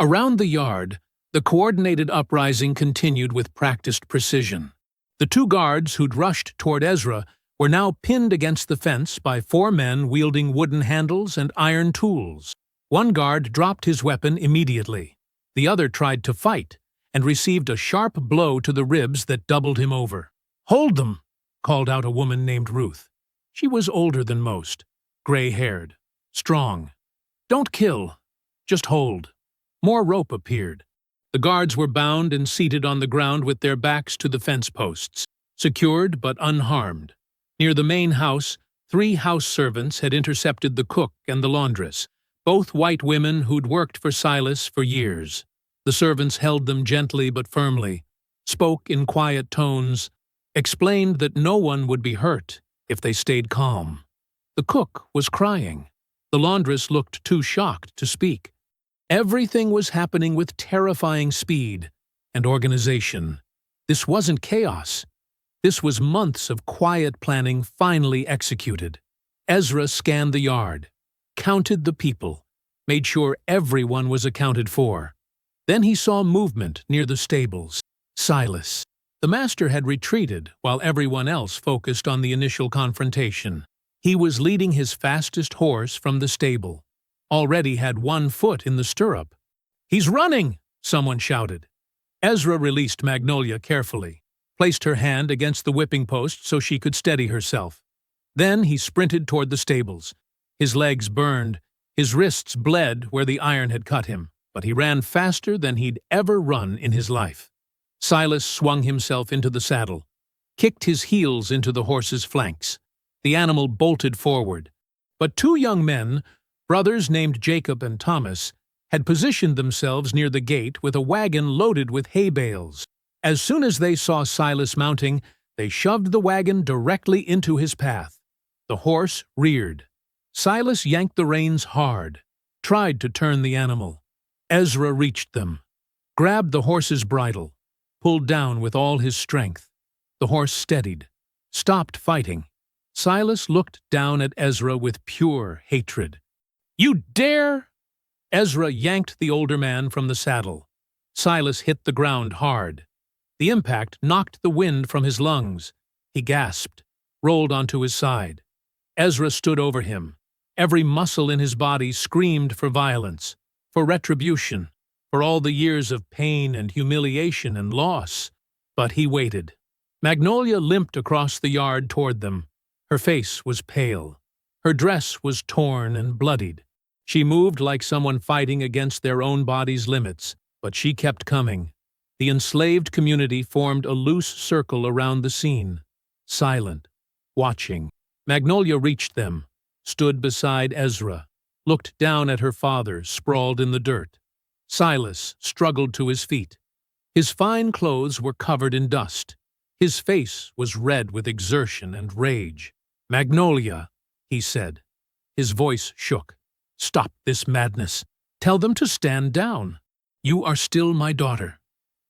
Around the yard, the coordinated uprising continued with practiced precision. The two guards who'd rushed toward Ezra were now pinned against the fence by 4 men wielding wooden handles and iron tools. One guard dropped his weapon immediately. The other tried to fight and received a sharp blow to the ribs that doubled him over. "Hold them!" called out a woman named Ruth. She was older than most, gray-haired, strong. "Don't kill, just hold." More rope appeared. The guards were bound and seated on the ground with their backs to the fence posts, secured but unharmed. Near the main house, 3 house servants had intercepted the cook and the laundress, both white women who'd worked for Silas for years. The servants held them gently but firmly, spoke in quiet tones, explained that no one would be hurt if they stayed calm. The cook was crying. The laundress looked too shocked to speak. Everything was happening with terrifying speed and organization. This wasn't chaos. This was months of quiet planning finally executed. Ezra scanned the yard, counted the people, made sure everyone was accounted for. Then he saw movement near the stables. Silas. The master had retreated while everyone else focused on the initial confrontation. He was leading his fastest horse from the stable. Already had 1 foot in the stirrup. "He's running!" someone shouted. Ezra released Magnolia carefully, placed her hand against the whipping post so she could steady herself. Then he sprinted toward the stables. His legs burned, his wrists bled where the iron had cut him, but he ran faster than he'd ever run in his life. Silas swung himself into the saddle, kicked his heels into the horse's flanks. The animal bolted forward. But 2 young men, brothers named Jacob and Thomas, had positioned themselves near the gate with a wagon loaded with hay bales. As soon as they saw Silas mounting, they shoved the wagon directly into his path. The horse reared. Silas yanked the reins hard, tried to turn the animal. Ezra reached them, grabbed the horse's bridle, pulled down with all his strength. The horse steadied, stopped fighting. Silas looked down at Ezra with pure hatred. "You dare!" Ezra yanked the older man from the saddle. Silas hit the ground hard. The impact knocked the wind from his lungs. He gasped, rolled onto his side. Ezra stood over him. Every muscle in his body screamed for violence, for retribution, for all the years of pain and humiliation and loss. But he waited. Magnolia limped across the yard toward them. Her face was pale. Her dress was torn and bloodied. She moved like someone fighting against their own body's limits, but she kept coming. The enslaved community formed a loose circle around the scene, silent, watching. Magnolia reached them, stood beside Ezra, looked down at her father, sprawled in the dirt. Silas struggled to his feet. His fine clothes were covered in dust. His face was red with exertion and rage. "Magnolia," he said. His voice shook. "Stop this madness. Tell them to stand down. You are still my daughter.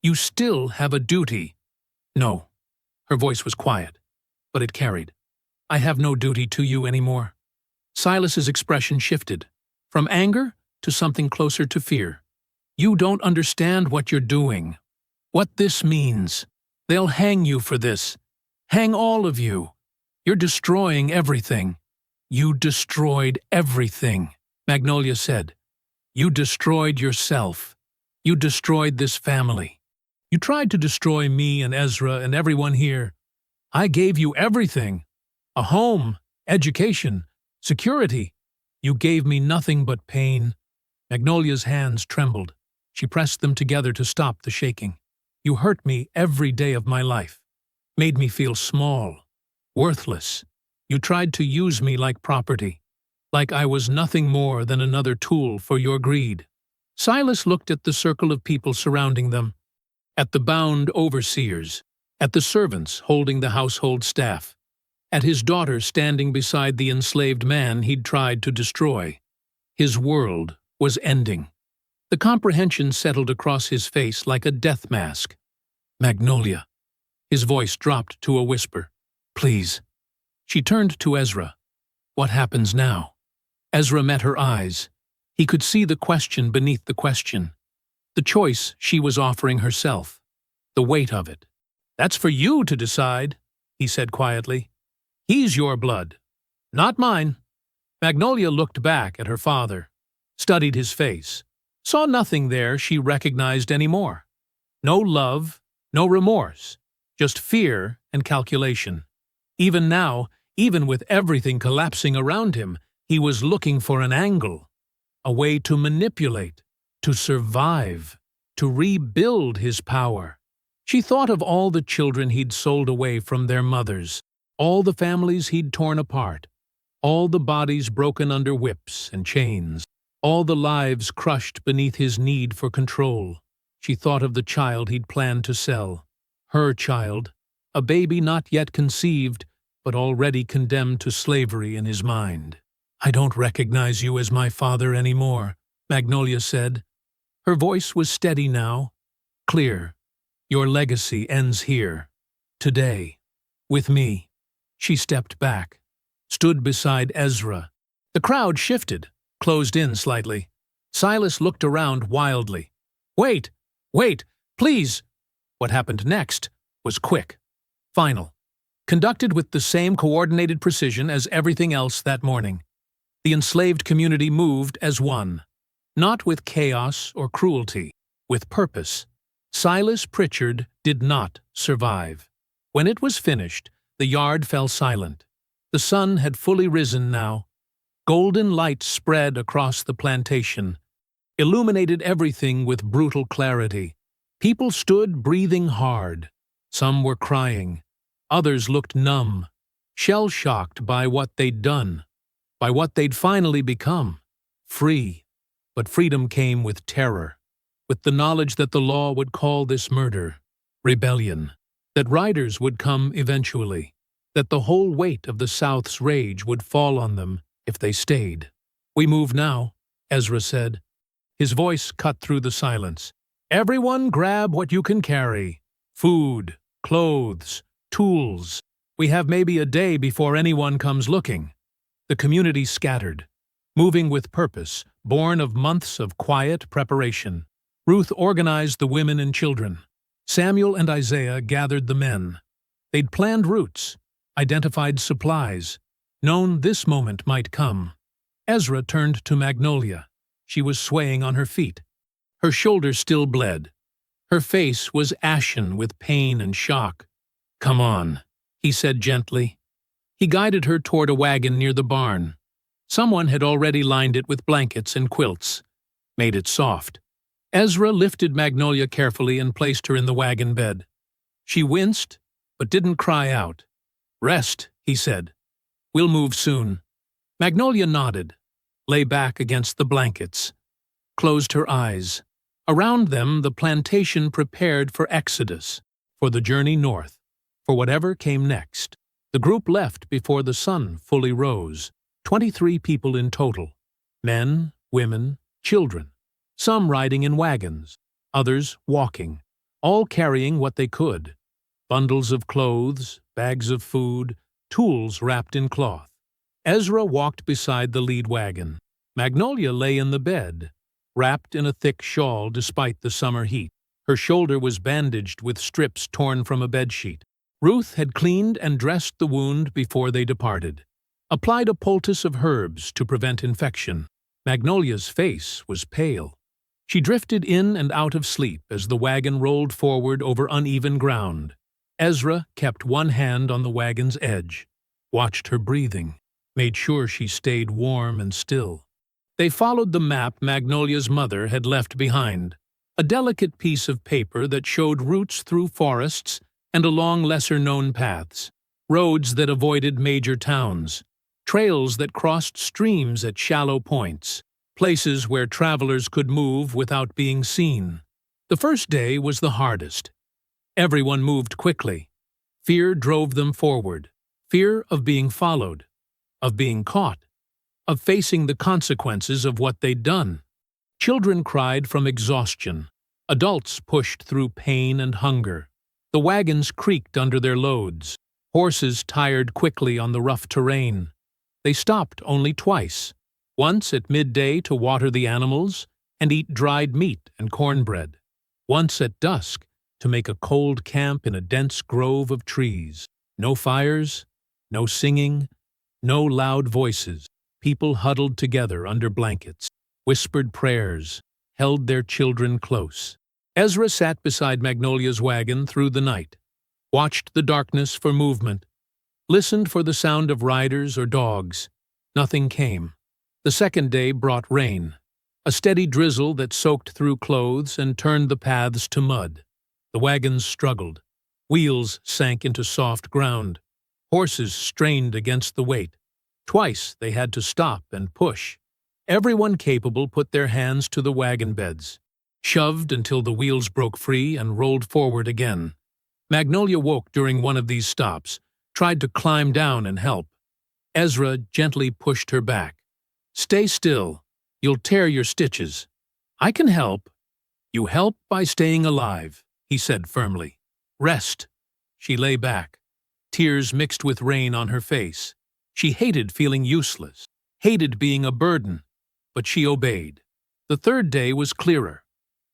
You still have a duty." "No." Her voice was quiet, but it carried. "I have no duty to you anymore." Silas's expression shifted, from anger to something closer to fear. "You don't understand what you're doing. What this means. They'll hang you for this. Hang all of you. You're destroying everything." "You destroyed everything," Magnolia said. "You destroyed yourself. You destroyed this family. You tried to destroy me and Ezra and everyone here. I gave you everything. A home, education, security. You gave me nothing but pain." Magnolia's hands trembled. She pressed them together to stop the shaking. "You hurt me every day of my life. Made me feel small, worthless. You tried to use me like property, like I was nothing more than another tool for your greed." Silas looked at the circle of people surrounding them, at the bound overseers, at the servants holding the household staff, at his daughter standing beside the enslaved man he'd tried to destroy. His world was ending. The comprehension settled across his face like a death mask. "Magnolia." His voice dropped to a whisper. "Please." She turned to Ezra. "What happens now?" Ezra met her eyes. He could see the question beneath the question. The choice she was offering herself. The weight of it. "That's for you to decide," he said quietly. "He's your blood, not mine." Magnolia looked back at her father, studied his face, saw nothing there she recognized anymore. No love, no remorse, just fear and calculation. Even now, even with everything collapsing around him, he was looking for an angle, a way to manipulate, to survive, to rebuild his power. She thought of all the children he'd sold away from their mothers, all the families he'd torn apart, all the bodies broken under whips and chains, all the lives crushed beneath his need for control. She thought of the child he'd planned to sell, her child, a baby not yet conceived, but already condemned to slavery in his mind. "I don't recognize you as my father anymore," Magnolia said. Her voice was steady now, clear. "Your legacy ends here, today, with me." She stepped back, stood beside Ezra. The crowd shifted, closed in slightly. Silas looked around wildly. "Wait! Wait! Please!" What happened next was quick, final, conducted with the same coordinated precision as everything else that morning. The enslaved community moved as one, not with chaos or cruelty, with purpose. Silas Pritchard did not survive. When it was finished, the yard fell silent. The sun had fully risen now. Golden light spread across the plantation, illuminated everything with brutal clarity. People stood breathing hard. Some were crying. Others looked numb, shell-shocked by what they'd done, by what they'd finally become. Free. But freedom came with terror, with the knowledge that the law would call this murder, rebellion, that riders would come eventually, that the whole weight of the South's rage would fall on them if they stayed. "We move now," Ezra said. His voice cut through the silence. "Everyone grab what you can carry. Food, clothes, tools. We have maybe a day before anyone comes looking." The community scattered, moving with purpose, born of months of quiet preparation. Ruth organized the women and children. Samuel and Isaiah gathered the men. They'd planned routes, identified supplies, known this moment might come. Ezra turned to Magnolia. She was swaying on her feet. Her shoulders still bled. Her face was ashen with pain and shock. "Come on," he said gently. He guided her toward a wagon near the barn. Someone had already lined it with blankets and quilts, made it soft. Ezra lifted Magnolia carefully and placed her in the wagon bed. She winced, but didn't cry out. "Rest," he said. "We'll move soon." Magnolia nodded, lay back against the blankets, closed her eyes. Around them, the plantation prepared for exodus, for the journey north, for whatever came next. The group left before the sun fully rose, 23 people in total, men, women, children, some riding in wagons, others walking, all carrying what they could, bundles of clothes, bags of food, tools wrapped in cloth. Ezra walked beside the lead wagon. Magnolia lay in the bed, wrapped in a thick shawl despite the summer heat. Her shoulder was bandaged with strips torn from a bedsheet. Ruth had cleaned and dressed the wound before they departed, applied a poultice of herbs to prevent infection. Magnolia's face was pale. She drifted in and out of sleep as the wagon rolled forward over uneven ground. Ezra kept one hand on the wagon's edge, watched her breathing, made sure she stayed warm and still. They followed the map Magnolia's mother had left behind, a delicate piece of paper that showed routes through forests and along lesser-known paths, roads that avoided major towns, trails that crossed streams at shallow points, places where travelers could move without being seen. The first day was the hardest. Everyone moved quickly. Fear drove them forward, fear of being followed, of being caught, of facing the consequences of what they'd done. Children cried from exhaustion. Adults pushed through pain and hunger. The wagons creaked under their loads. Horses tired quickly on the rough terrain. They stopped only twice, once at midday to water the animals and eat dried meat and cornbread, once at dusk to make a cold camp in a dense grove of trees. No fires, no singing, no loud voices. People huddled together under blankets, whispered prayers, held their children close. Ezra sat beside Magnolia's wagon through the night, watched the darkness for movement, listened for the sound of riders or dogs. Nothing came. The second day brought rain, a steady drizzle that soaked through clothes and turned the paths to mud. The wagons struggled. Wheels sank into soft ground. Horses strained against the weight. Twice they had to stop and push. Everyone capable put their hands to the wagon beds, shoved until the wheels broke free and rolled forward again. Magnolia woke during one of these stops, tried to climb down and help. Ezra gently pushed her back. "Stay still. You'll tear your stitches." "I can help." "You help by staying alive," he said firmly. "Rest." She lay back, tears mixed with rain on her face. She hated feeling useless, hated being a burden, but she obeyed. The third day was clearer,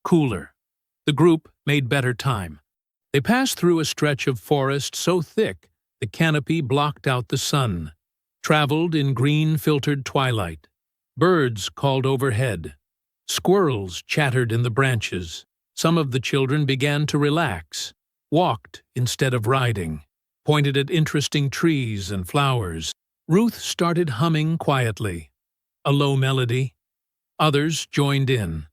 cooler. The group made better time. They passed through a stretch of forest so thick the canopy blocked out the sun, traveled in green-filtered twilight. Birds called overhead. Squirrels chattered in the branches. Some of the children began to relax, walked instead of riding, pointed at interesting trees and flowers. Ruth started humming quietly, a low melody. Others joined in.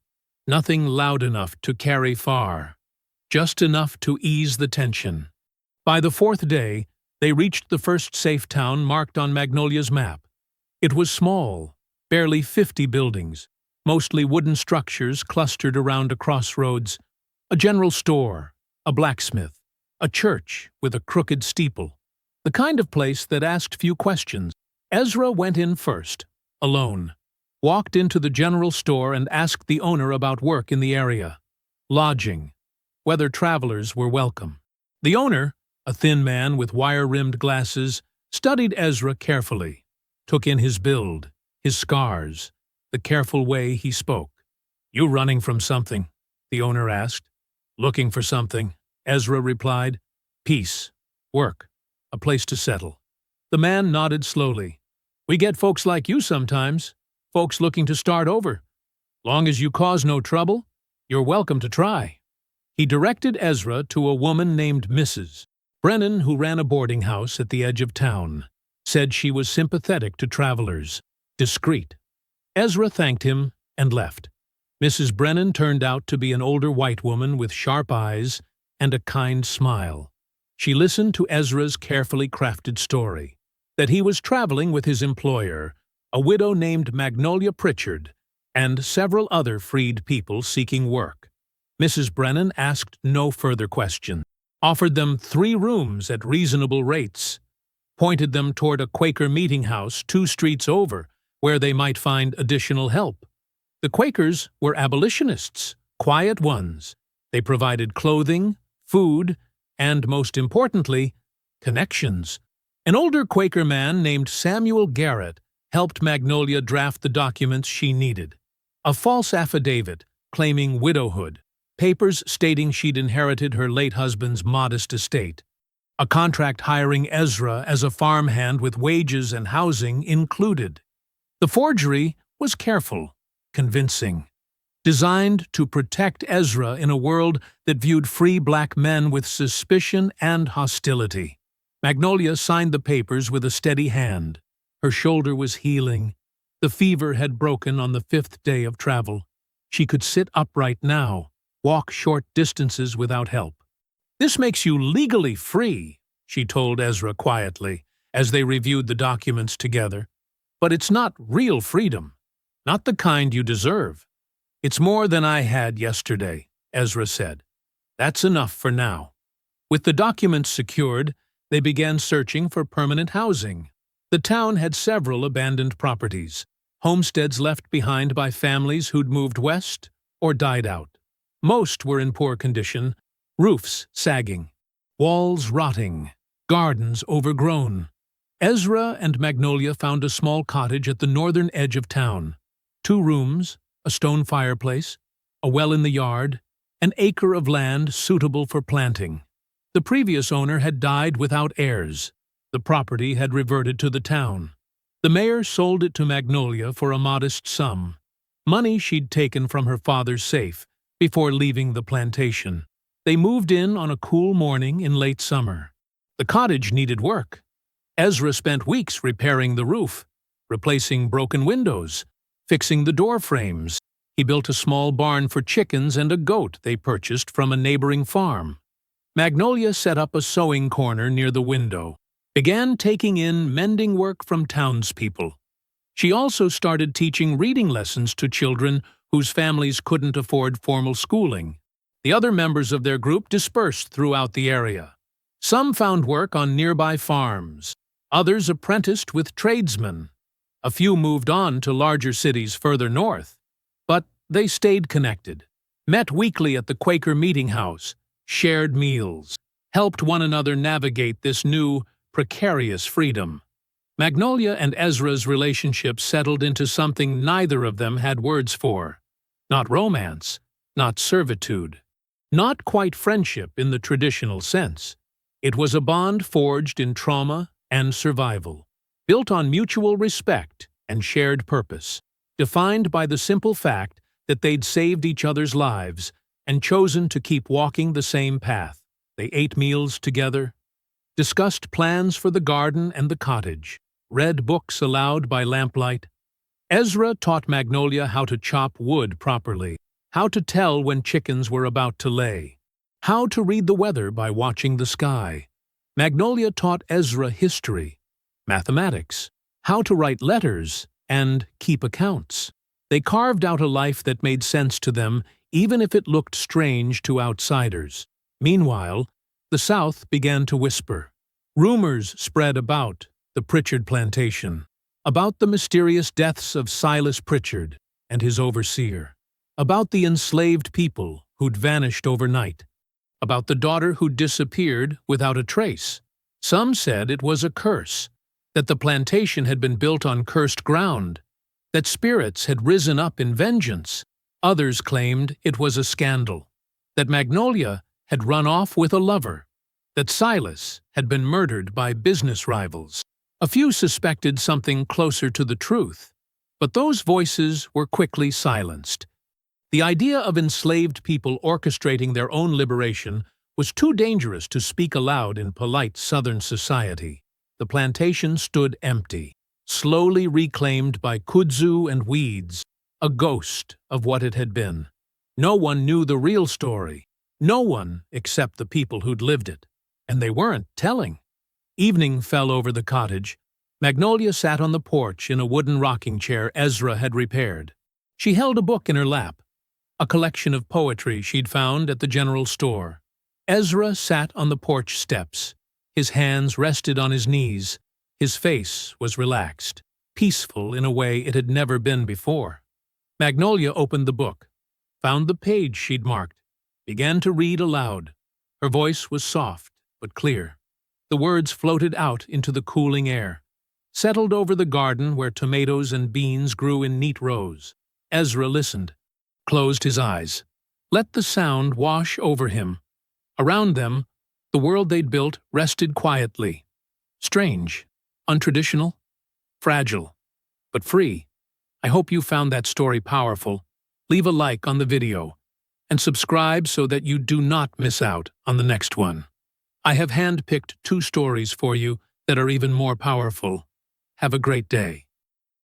Nothing loud enough to carry far, just enough to ease the tension. By the fourth day, they reached the first safe town marked on Magnolia's map. It was small, barely 50 buildings, mostly wooden structures clustered around a crossroads, a general store, a blacksmith, a church with a crooked steeple. The kind of place that asked few questions. Ezra went in first, alone, walked into the general store and asked the owner about work in the area, lodging, whether travelers were welcome. The owner, a thin man with wire-rimmed glasses, studied Ezra carefully, took in his build, his scars, the careful way he spoke. "You running from something?" the owner asked. "Looking for something," Ezra replied. "Peace, work, a place to settle." The man nodded slowly. "We get folks like you sometimes, folks looking to start over. Long as you cause no trouble, you're welcome to try." He directed Ezra to a woman named Mrs. Brennan, who ran a boarding house at the edge of town, said she was sympathetic to travelers, discreet. Ezra thanked him and left. Mrs. Brennan turned out to be an older white woman with sharp eyes and a kind smile. She listened to Ezra's carefully crafted story, that he was traveling with his employer, a widow named Magnolia Pritchard, and several other freed people seeking work. Mrs. Brennan asked no further questions, offered them 3 rooms at reasonable rates, pointed them toward a Quaker meeting house 2 streets over, where they might find additional help. The Quakers were abolitionists, quiet ones. They provided clothing, food, and, most importantly, connections. An older Quaker man named Samuel Garrett helped Magnolia draft the documents she needed. A false affidavit claiming widowhood, papers stating she'd inherited her late husband's modest estate, a contract hiring Ezra as a farmhand with wages and housing included. The forgery was careful, convincing, designed to protect Ezra in a world that viewed free black men with suspicion and hostility. Magnolia signed the papers with a steady hand. Her shoulder was healing. The fever had broken on the 5th day of travel. She could sit upright now, walk short distances without help. "This makes you legally free," she told Ezra quietly, as they reviewed the documents together. "But it's not real freedom. Not the kind you deserve." "It's more than I had yesterday," Ezra said. "That's enough for now." With the documents secured, they began searching for permanent housing. The town had several abandoned properties, homesteads left behind by families who'd moved west or died out. Most were in poor condition, roofs sagging, walls rotting, gardens overgrown. Ezra and Magnolia found a small cottage at the northern edge of town. 2 rooms, a stone fireplace, a well in the yard, an acre of land suitable for planting. The previous owner had died without heirs. The property had reverted to the town. The mayor sold it to Magnolia for a modest sum, money she'd taken from her father's safe before leaving the plantation. They moved in on a cool morning in late summer. The cottage needed work. Ezra spent weeks repairing the roof, replacing broken windows, fixing the door frames. He built a small barn for chickens and a goat they purchased from a neighboring farm. Magnolia set up a sewing corner near the window, began taking in mending work from townspeople. She also started teaching reading lessons to children whose families couldn't afford formal schooling. The other members of their group dispersed throughout the area. Some found work on nearby farms. Others apprenticed with tradesmen. A few moved on to larger cities further north. But they stayed connected, met weekly at the Quaker meeting house, shared meals, helped one another navigate this new, precarious freedom. Magnolia and Ezra's relationship settled into something neither of them had words for. Not romance, not servitude, not quite friendship in the traditional sense. It was a bond forged in trauma and survival, built on mutual respect and shared purpose, defined by the simple fact that they'd saved each other's lives and chosen to keep walking the same path. They ate meals together, discussed plans for the garden and the cottage, read books aloud by lamplight. Ezra taught Magnolia how to chop wood properly, how to tell when chickens were about to lay, how to read the weather by watching the sky. Magnolia taught Ezra history, mathematics, how to write letters, and keep accounts. They carved out a life that made sense to them, even if it looked strange to outsiders. Meanwhile, the South began to whisper. Rumors spread about the Pritchard plantation, about the mysterious deaths of Silas Pritchard and his overseer, about the enslaved people who'd vanished overnight, about the daughter who'd disappeared without a trace. Some said it was a curse, that the plantation had been built on cursed ground, that spirits had risen up in vengeance. Others claimed it was a scandal, that Magnolia had run off with a lover, that Silas had been murdered by business rivals. A few suspected something closer to the truth, but those voices were quickly silenced. The idea of enslaved people orchestrating their own liberation was too dangerous to speak aloud in polite Southern society. The plantation stood empty, slowly reclaimed by kudzu and weeds, a ghost of what it had been. No one knew the real story. No one except the people who'd lived it. And they weren't telling. Evening fell over the cottage. Magnolia sat on the porch in a wooden rocking chair Ezra had repaired. She held a book in her lap, a collection of poetry she'd found at the general store. Ezra sat on the porch steps. His hands rested on his knees. His face was relaxed, peaceful in a way it had never been before. Magnolia opened the book, found the page she'd marked, began to read aloud. Her voice was soft but clear. The words floated out into the cooling air, settled over the garden where tomatoes and beans grew in neat rows. Ezra listened, closed his eyes. Let the sound wash over him. Around them, the world they'd built rested quietly. Strange, untraditional, fragile, but free. I hope you found that story powerful. Leave a like on the video and subscribe so that you do not miss out on the next one. I have handpicked 2 stories for you that are even more powerful. Have a great day.